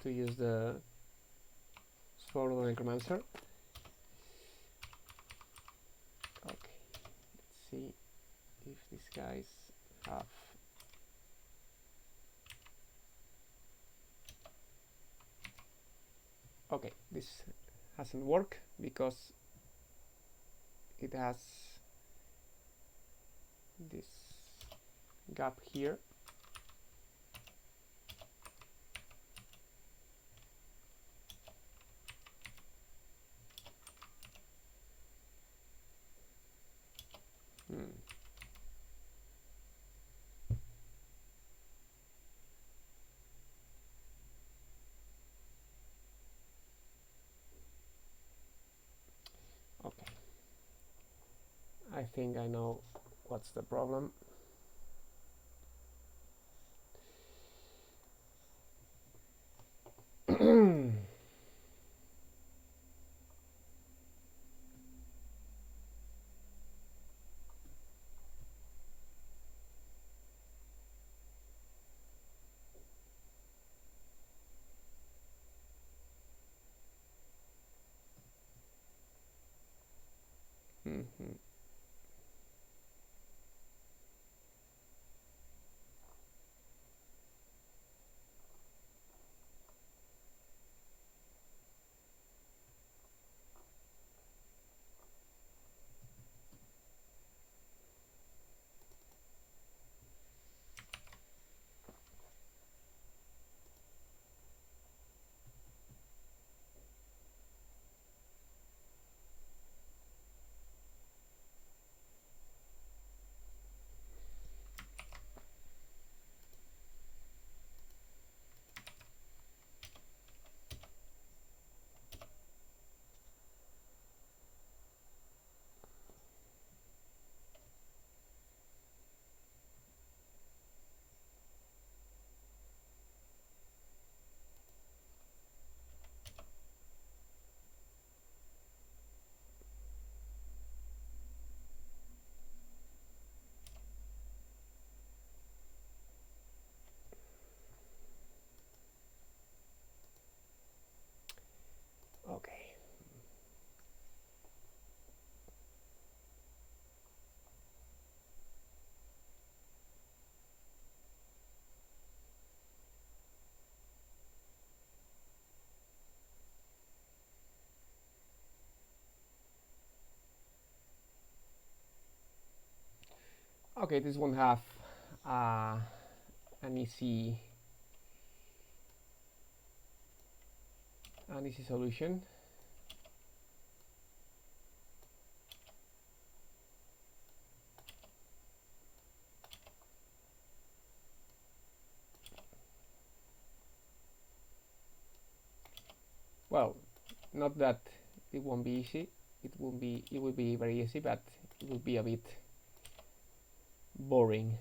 [SPEAKER 1] to use the Sword of the Necromancer. these guys have okay, this hasn't worked because it has this gap here. Okay, I think I know what's the problem. Okay. Okay, this won't have an easy solution. Well, not that it won't be easy. It will be very easy, but it will be a bit boring.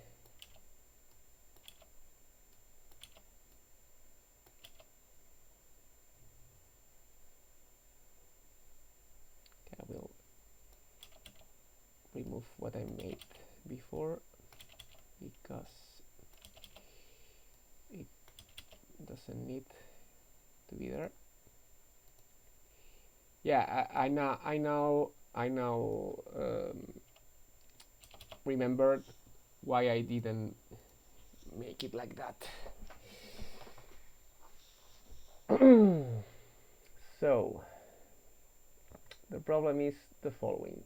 [SPEAKER 1] Okay, I will remove what I made before because it doesn't need to be there. Yeah, I now remembered why I didn't make it like that. So the problem is the following.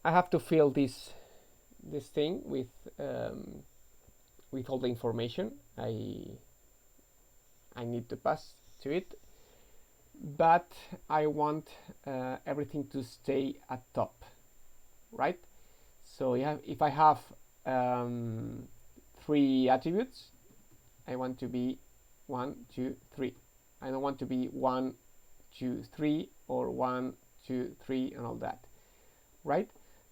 [SPEAKER 1] I have to fill this thing with all the information I need to pass to it, but I want everything to stay at top, right? So if I have 3 attributes, I want to be 1, 2, 3. I don't want to be 1, 2, 3 or 1, 2, 3 and all that, right?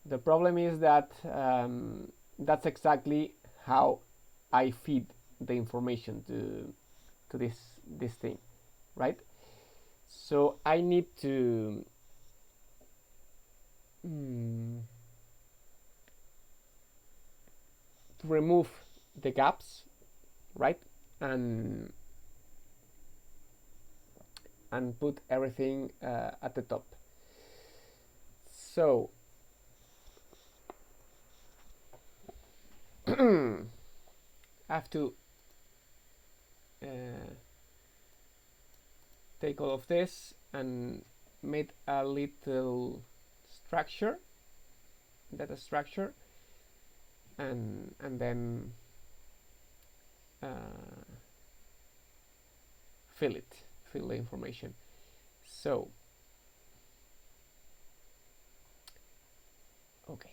[SPEAKER 1] The problem is that that's exactly how I feed the information to this thing, right? So I need to remove the gaps right? And put everything at the top. So I have to take all of this and make a little structure, data structure, and then fill the information. So okay.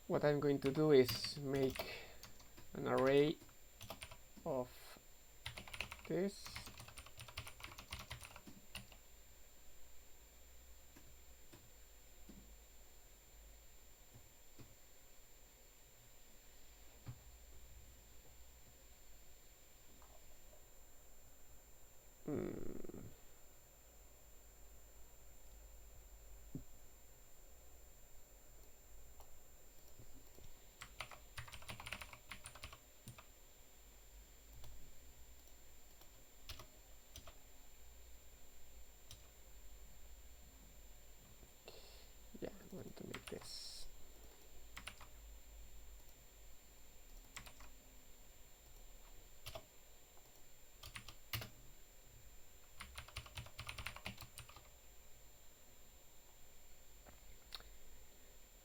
[SPEAKER 1] What I'm going to do is make an array of this. Yeah, I'm going to make this.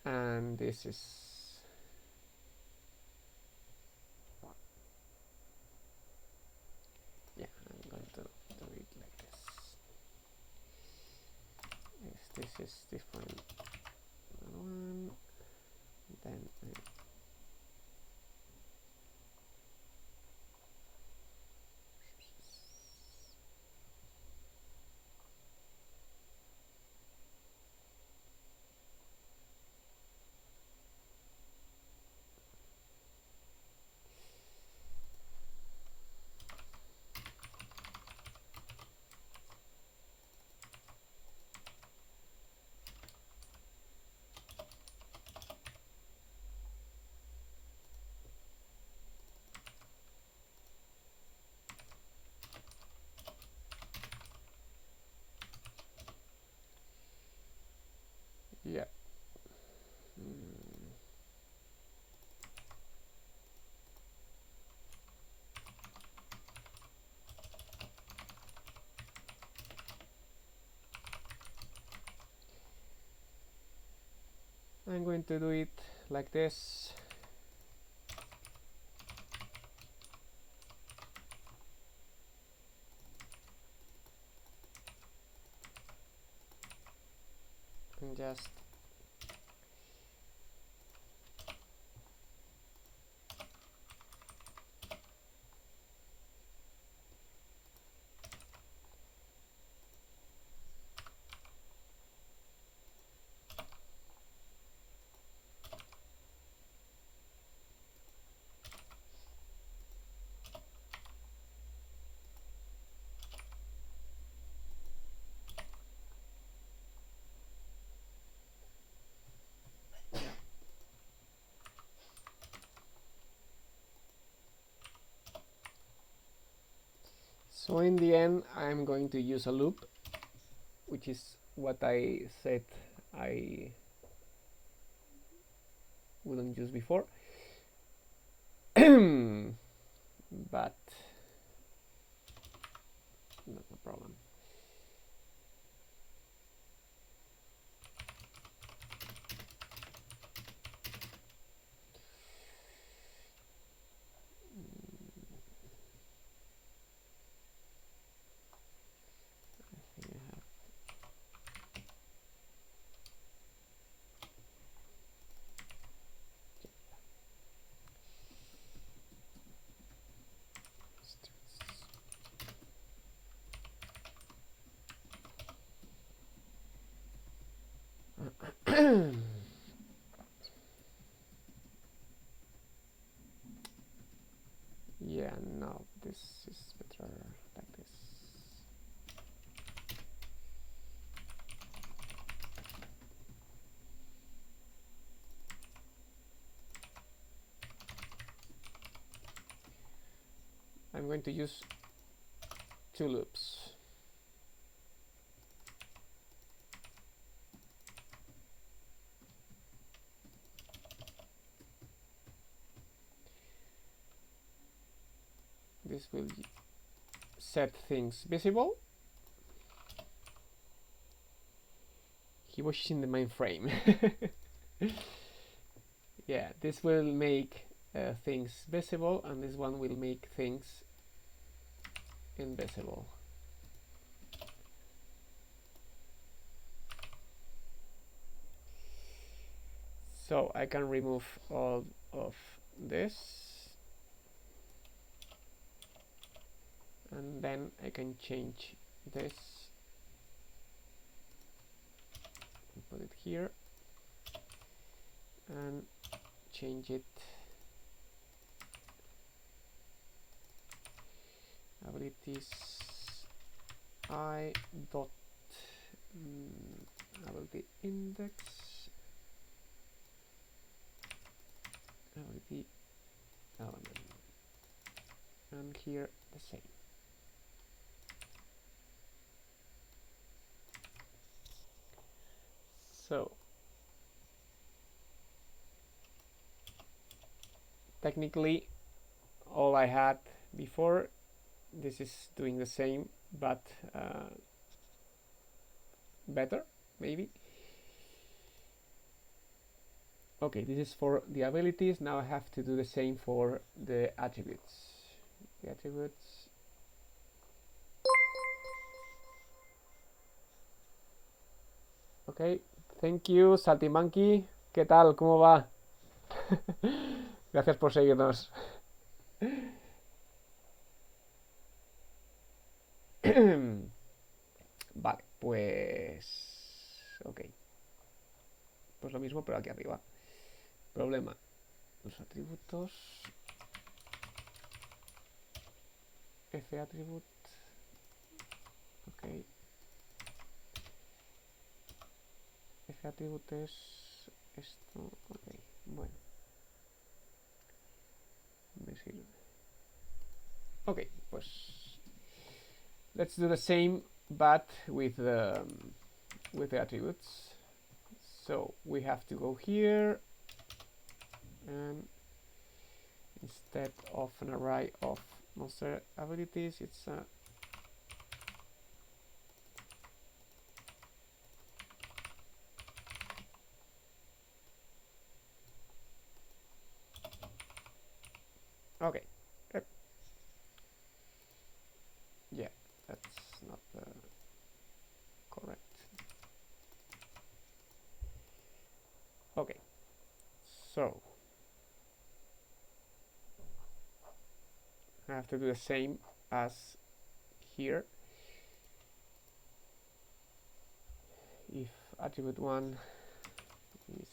[SPEAKER 1] And this is yeah, I'm going to do it like this. If this is different one, then yeah. I'm going to do it like this. And just so in the end I'm going to use a loop, which is what I said I wouldn't use before. But not a problem. Yeah, no, this is better like this. I'm going to use 2 loops. This will set things visible. He was in the mainframe. Yeah, this will make things visible, and this one will make things invisible. So I can remove all of this, and then I can change this and put it here and change it abilities I dot ability index ability element, and here the same. So technically all I had before, this is doing the same, but better maybe. Okay, this is for the abilities. Now I have to do the same for the attributes. The attributes. Ok, thank you, Saltimonkey. ¿Qué tal? ¿Cómo va? Gracias por seguirnos. Vale, pues... Ok. Pues lo mismo, pero aquí arriba. Problema. Los atributos. F attribute. Ok. F attribute es esto. Ok, bueno. Me sirve. Ok, pues... Let's do the same, but with the attributes. So we have to go here, and instead of an array of monster abilities, it's a okay. Yeah, that's not correct. Okay, so I have to do the same as here. If attribute 1 is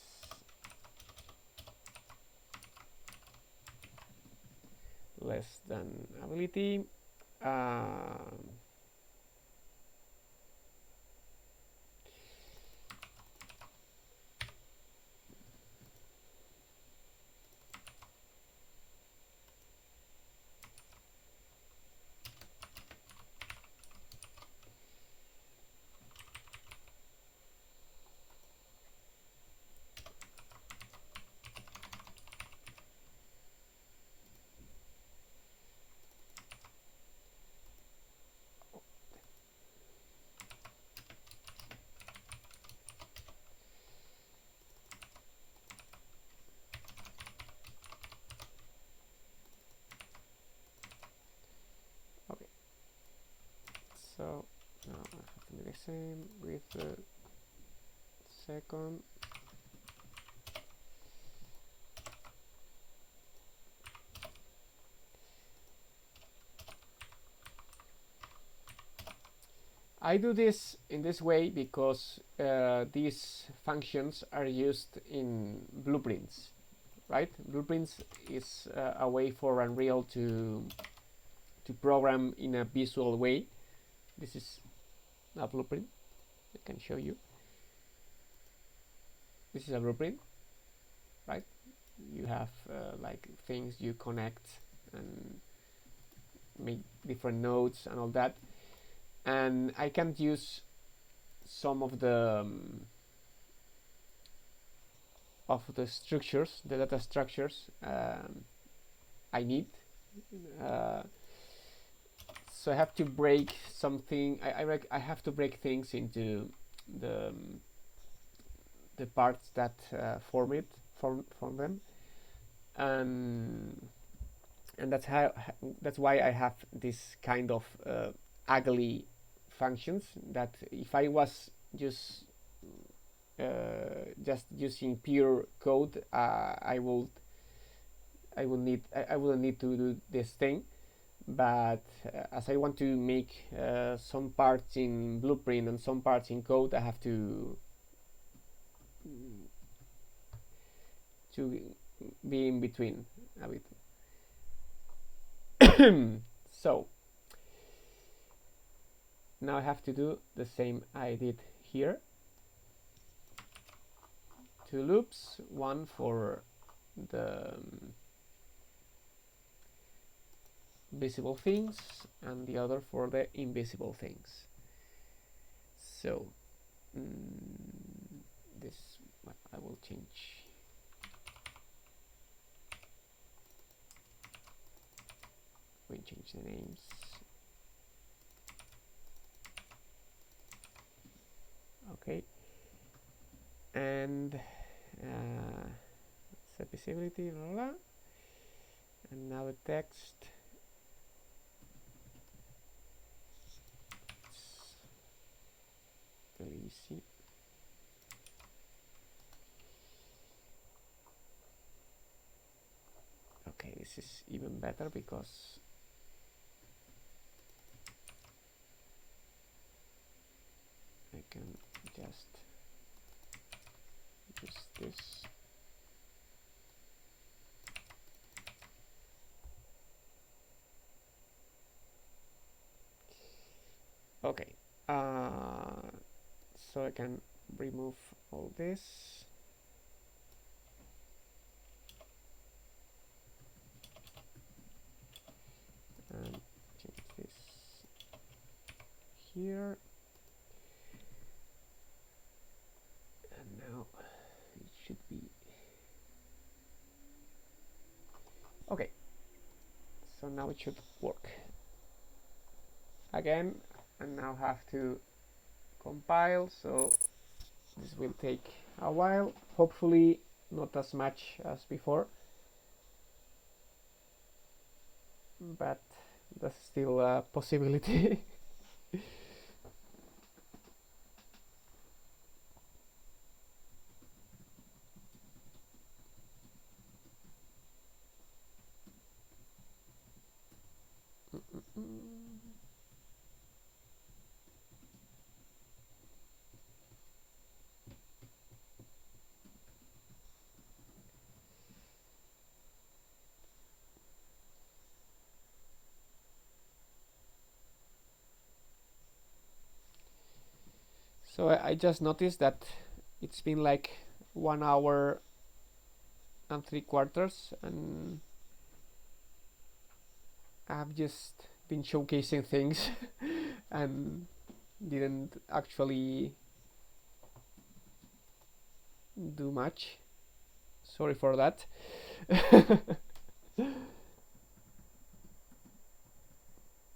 [SPEAKER 1] less than ability, okay. So now I have to do the same with the second. I do this in this way because these functions are used in blueprints, right? Blueprints is a way for Unreal to program in a visual way. This is a blueprint. I can show you. This is a blueprint, right? You have like things you connect and make different nodes and all that. And I can't use some of the structures, the data structures I need. So I have to break something. I have to break things into the parts that form them, and that's why I have this kind of ugly functions. That if I was just using pure code, I wouldn't need to do this thing. But as I want to make some parts in Blueprint and some parts in code, I have to be in between a bit. So now I have to do the same I did here. 2 loops, one for the visible things and the other for the invisible things. So this I will change. We change the names. Okay, and set visibility, blah, blah, blah. And now the text. It's really easy. Okay, this is even better because I can just use this. Okay, so I can remove all this. And change this here. And now it should be okay. So now it should work again, and now have to compile, so this will take a while, hopefully not as much as before, but that's still a possibility. So I just noticed that it's been like 1 hour and 3/4, and I've just been showcasing things and didn't actually do much. Sorry for that.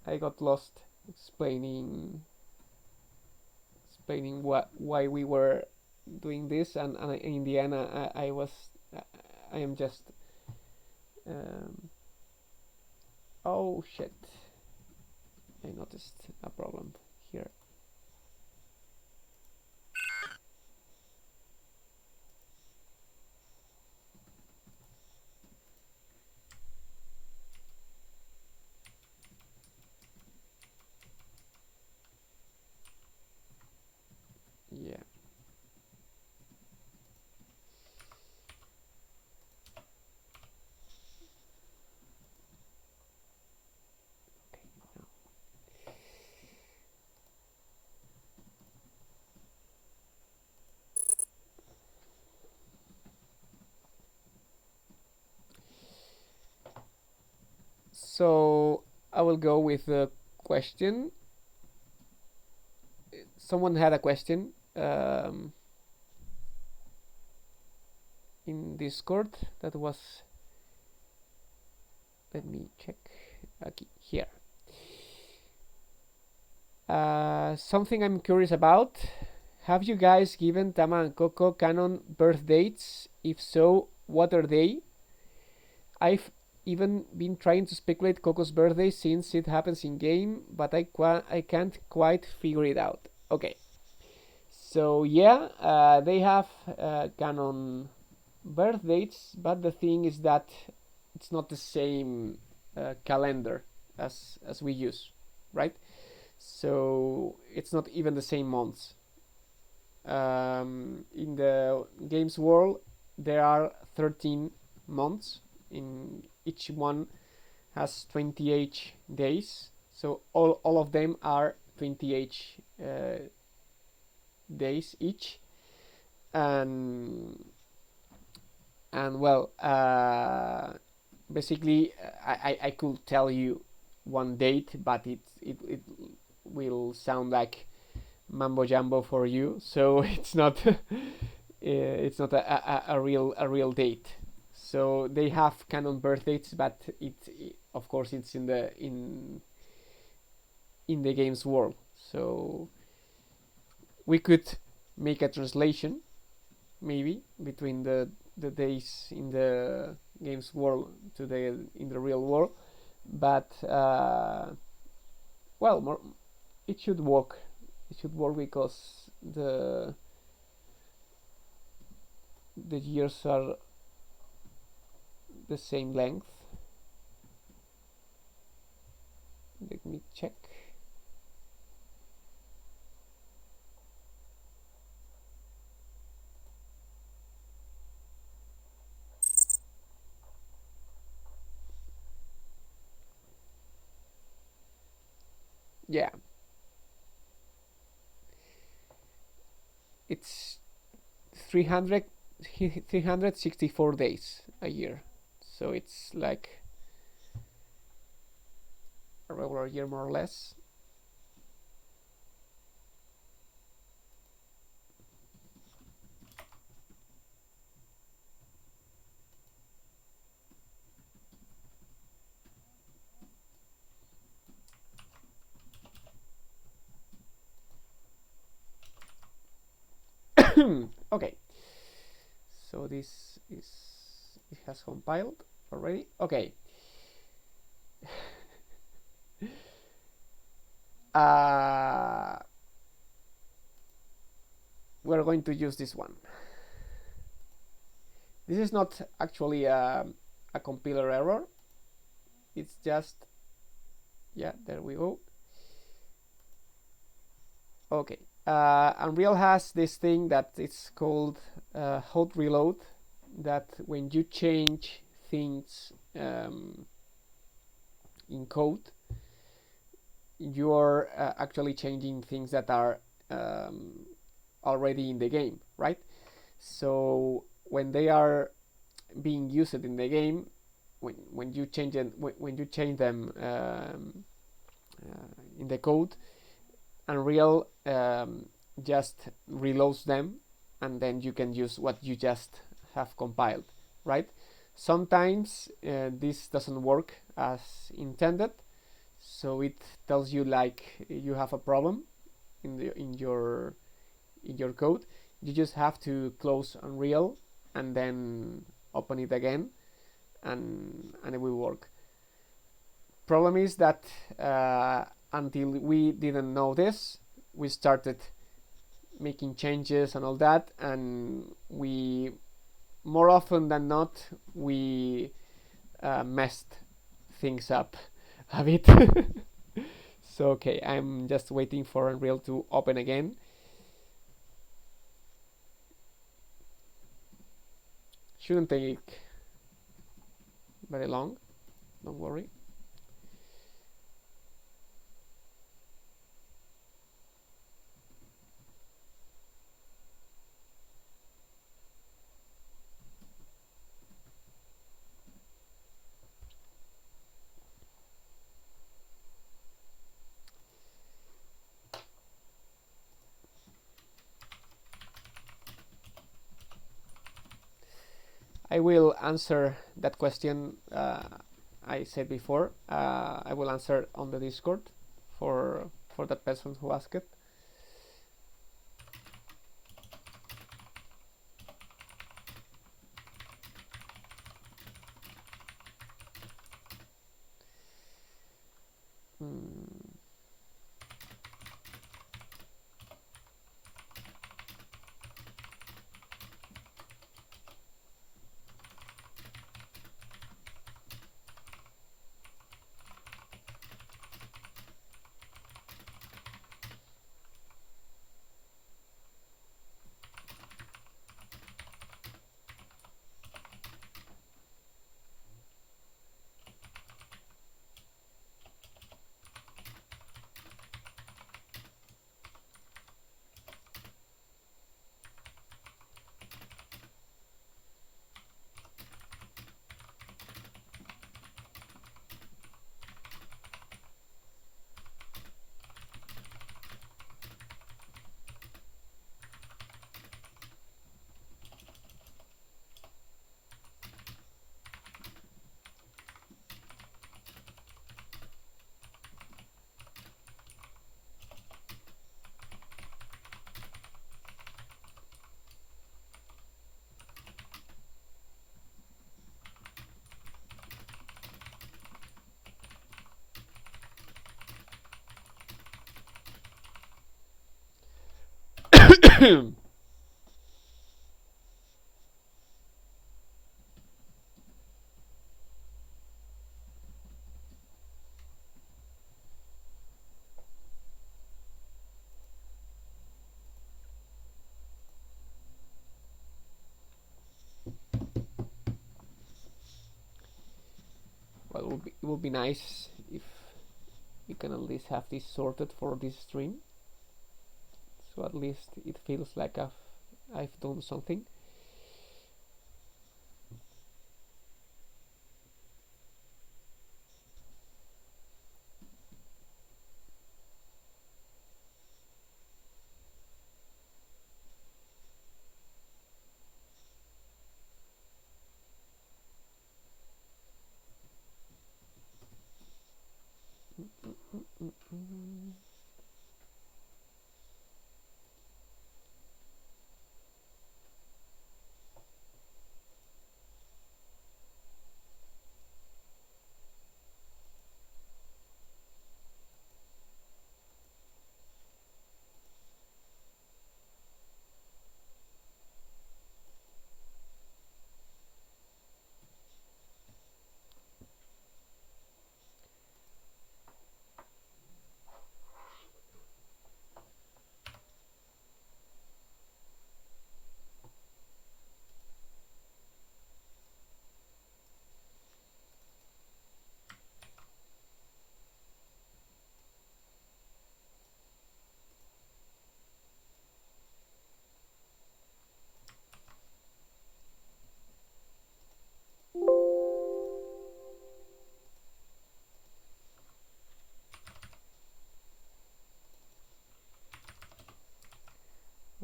[SPEAKER 1] I got lost explaining why we were doing this, and in the end I am just oh shit, I noticed a problem here. So I will go with a question. Someone had a question in Discord that was, let me check, okay, here. Something I'm curious about. Have you guys given Tama and Coco canon birth dates? If so, what are they? I've even been trying to speculate Coco's birthday since it happens in game, but I can't quite figure it out. Okay, so yeah, they have canon birth dates, but the thing is that it's not the same calendar as we use, right? So it's not even the same months. In the games world, there are 13 months. In each one has 28 days. So all of them are 28 days each. And well, basically, I could tell you one date, but it will sound like mambo jumbo for you, so it's not it's not a real date. So they have canon birth dates, but of course it's in the game's world. So we could make a translation maybe between the days in the game's world to the in the real world, but well, it should work. It should work because the years are the same length. Let me check. Yeah, it's 364 days a year, so it's like a regular year more or less. Okay, so this is, it has compiled already. Okay. We're going to use this one. This is not actually a compiler error. It's just, yeah, there we go. Okay. Unreal has this thing that it's called hot reload, that when you change things in code, you're actually changing things that are already in the game, right? So when they are being used in the game, when you change them, in the code, Unreal just reloads them, and then you can use what you just have compiled, right? Sometimes this doesn't work as intended, so it tells you like you have a problem in your code. You just have to close Unreal and then open it again, and it will work. Problem is that until we didn't know this, we started making changes and all that, and we, more often than not, we messed things up a bit. So okay, I'm just waiting for Unreal to open again. Shouldn't take very long, don't worry. I will answer that question I said before. I will answer on the Discord for that person who asked it. Well, it would be nice if we can at least have this sorted for this stream, so at least it feels like I've done something.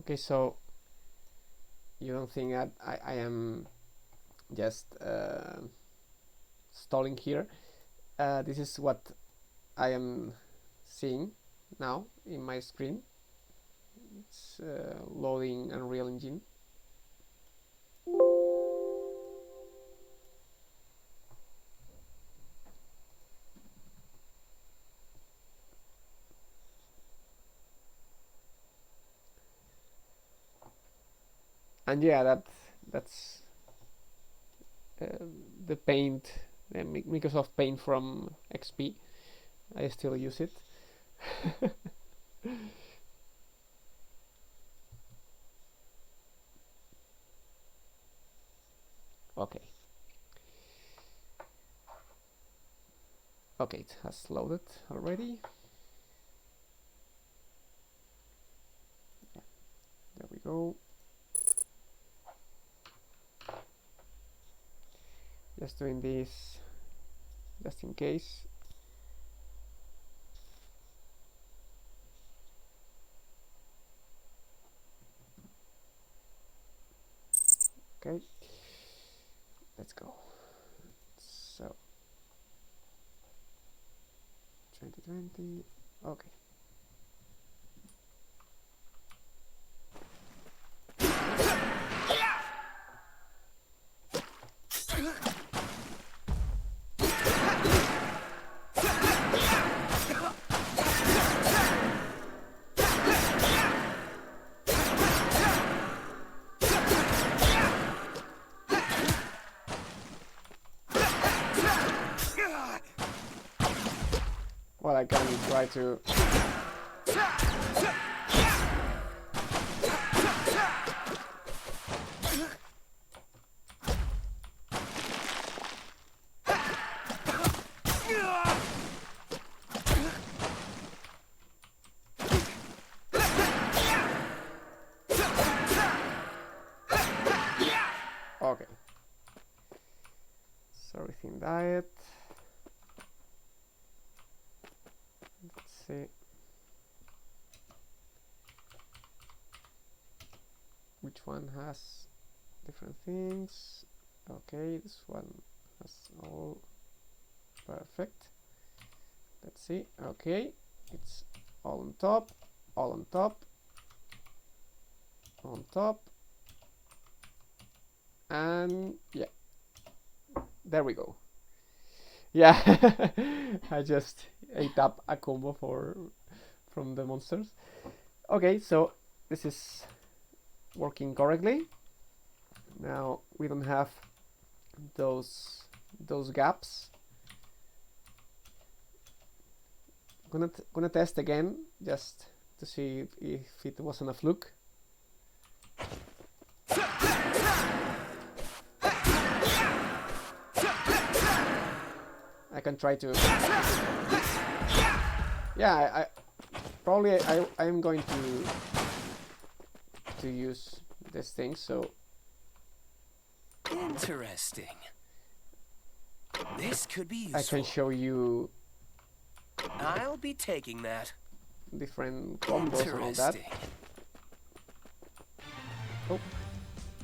[SPEAKER 1] Okay, so you don't think that I am just stalling here? This is what I am seeing now in my screen. It's loading Unreal Engine. And yeah, that's the Paint, Microsoft Paint from XP. I still use it. Okay. Okay, it has loaded already. Yeah, there we go. Just doing this just in case. Okay. let's go. So 2020. Okay. Well, I can try to. Okay. Sorry, thin diet. Let's see. Which one has different things? Okay, this one has all perfect. Let's see. Okay, it's all on top, all on top, on top, and yeah, there we go. Yeah, I just ate up a combo from the monsters. Okay, so this is working correctly. Now we don't have those gaps. Gonna test again just to see if it wasn't a fluke. I can try to. Yeah, I'm going to use this thing. So
[SPEAKER 2] Interesting. This could be useful.
[SPEAKER 1] I can show you.
[SPEAKER 2] I'll be taking that.
[SPEAKER 1] Different combos and all that. Oh,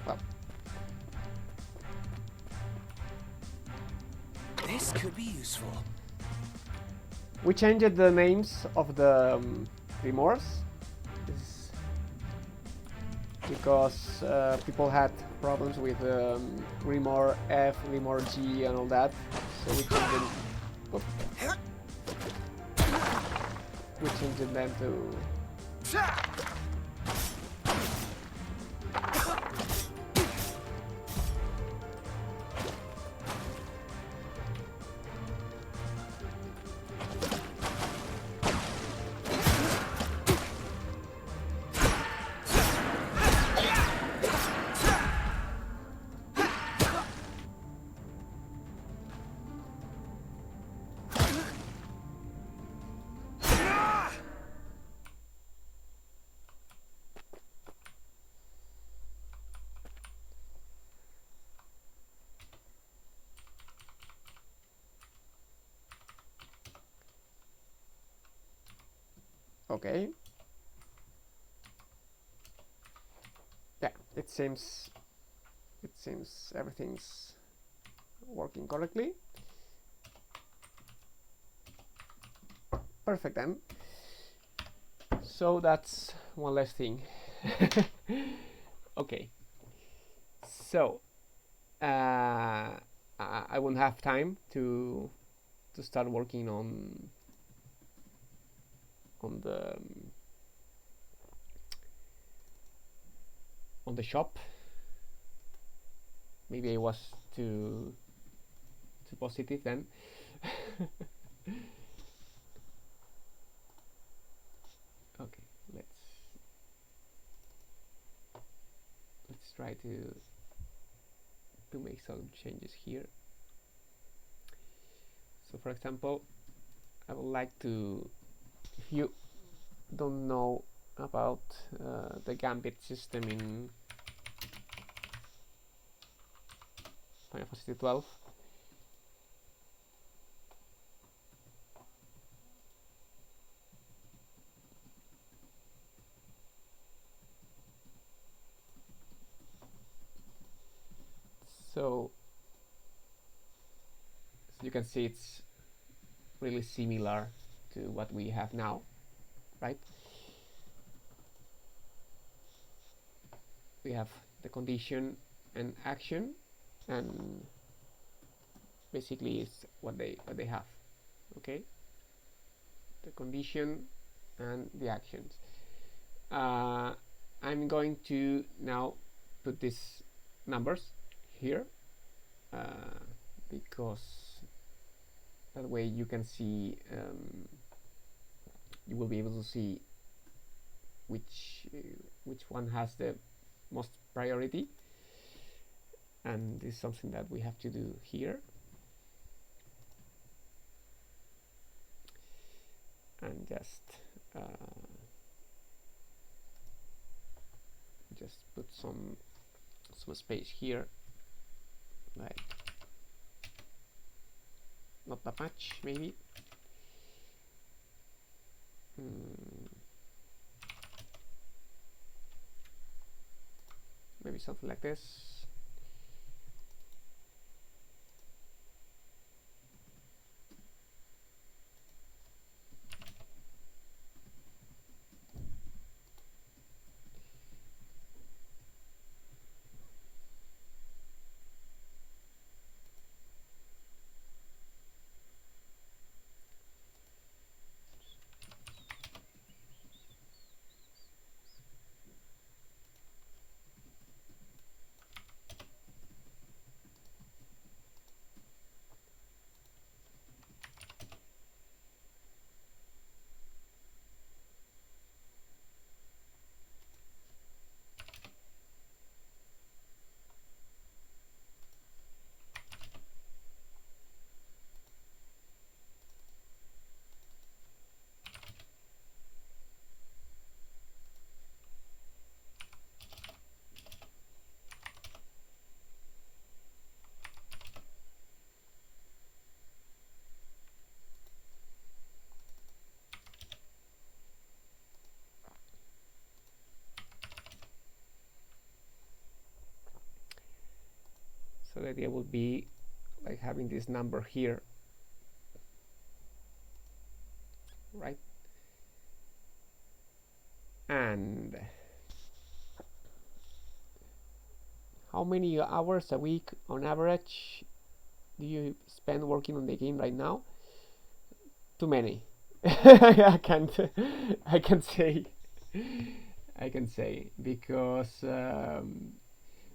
[SPEAKER 1] well.
[SPEAKER 2] This could be useful.
[SPEAKER 1] We changed the names of the Grimoires because people had problems with Grimoire F, Grimoire G, and all that. So we changed them. Oh. We changed them to. Okay. Yeah, it seems everything's working correctly. Perfect then. So that's one less thing. Okay. So I won't have time to start working on the shop. Maybe I was too positive then. Okay, let's try to make some changes here. So for example, I would like to, if you don't know about the gambit system in Final Fantasy 12, so you can see it's really similar to what we have now, right? We have the condition and action, and basically it's what they have. Okay, the condition and the actions. I'm going to now put these numbers here because that way you can see, you will be able to see which one has the most priority, and this is something that we have to do here. And just put some space here, like not that much, maybe. Maybe something like this. So the idea would be like having this number here, right? And how many hours a week on average do you spend working on the game right now? Too many. I can't say because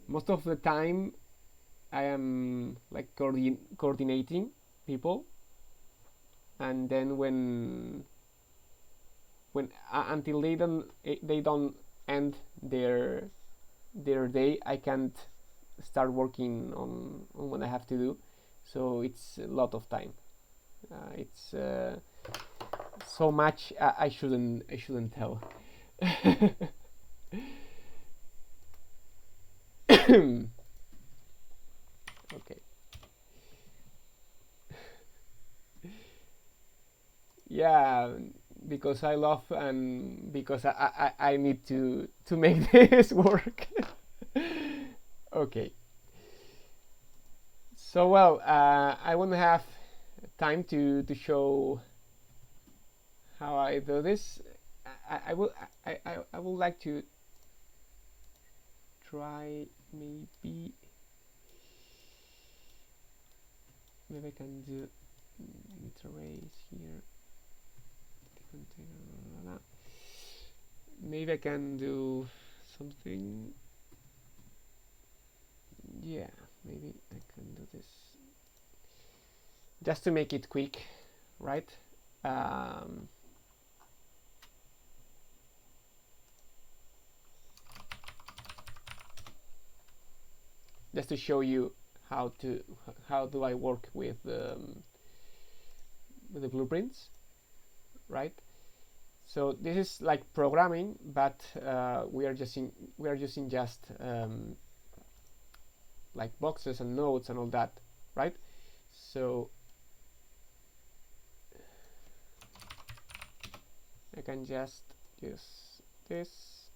[SPEAKER 1] most of the time I am like coordinating people, and then when until they don't end their day, I can't start working on what I have to do. So it's a lot of time. It's so much I shouldn't tell. Okay. Yeah, because I love and because I need to make this work. Okay. So well, I won't have time to show how I do this. I would like to try maybe I can do interface here. Maybe I can do something. Yeah, maybe I can do this just to make it quick, right? Just to show you how do I work with the blueprints, right? So this is like programming, but we are using just like boxes and nodes and all that, right? So I can just use this,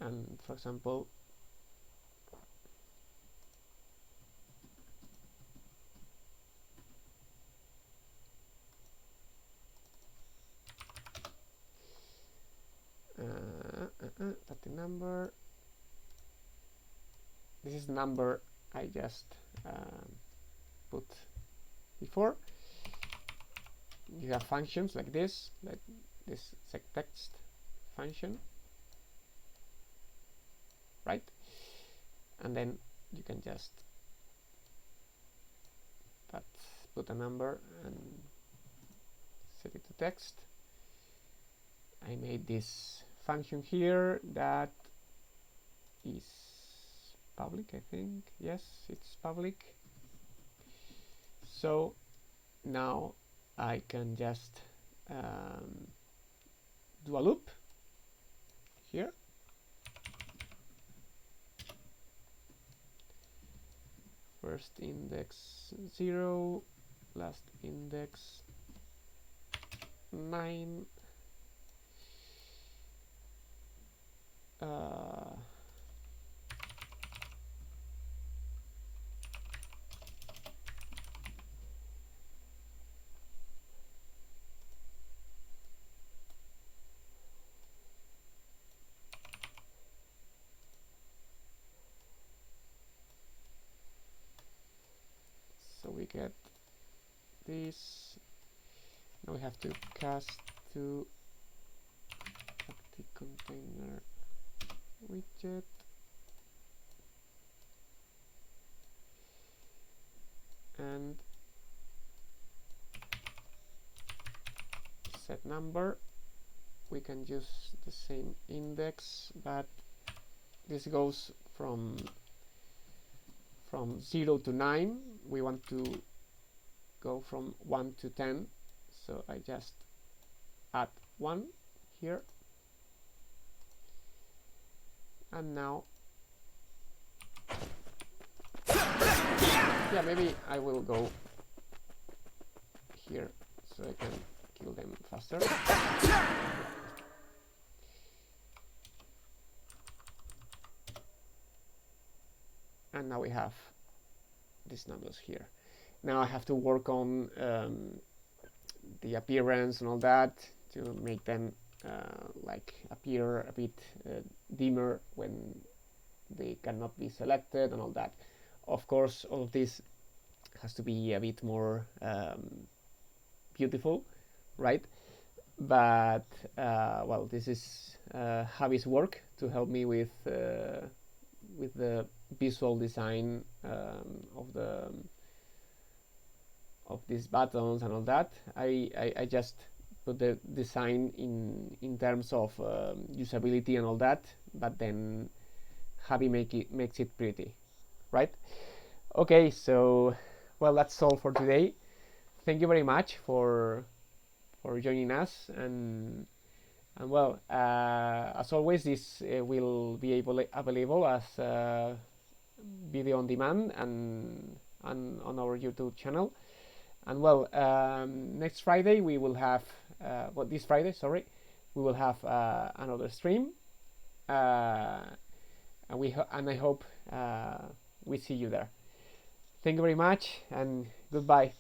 [SPEAKER 1] and for example That's the number. This is the number I just put before. You have functions like this sectext function, right? And then you can just put a number and set it to text. I made this function here that is public, I think. Yes, it's public. So now I can just do a loop here. First index 0, last index 9. So we get this. Now we have to cast to active container widget. And set number. We can use the same index, but this goes from 0 to 9. We want to go from 1 to 10, so I just add 1 here. And now, yeah, maybe I will go here so I can kill them faster. And now we have these numbers here. Now I have to work on the appearance and all that to make them like appear a bit dimmer when they cannot be selected and all that. Of course, all of this has to be a bit more beautiful, right? But well, this is Javi's work to help me with the visual design of these buttons and all that. I just put the design in terms of usability and all that, but then Javi makes it pretty, right? Okay, so well, that's all for today. Thank you very much for joining us, and well, as always, this will be available as video on demand and on our YouTube channel. And well, next Friday we will have this Friday, sorry, we will have another stream, and I hope we see you there. Thank you very much, and goodbye.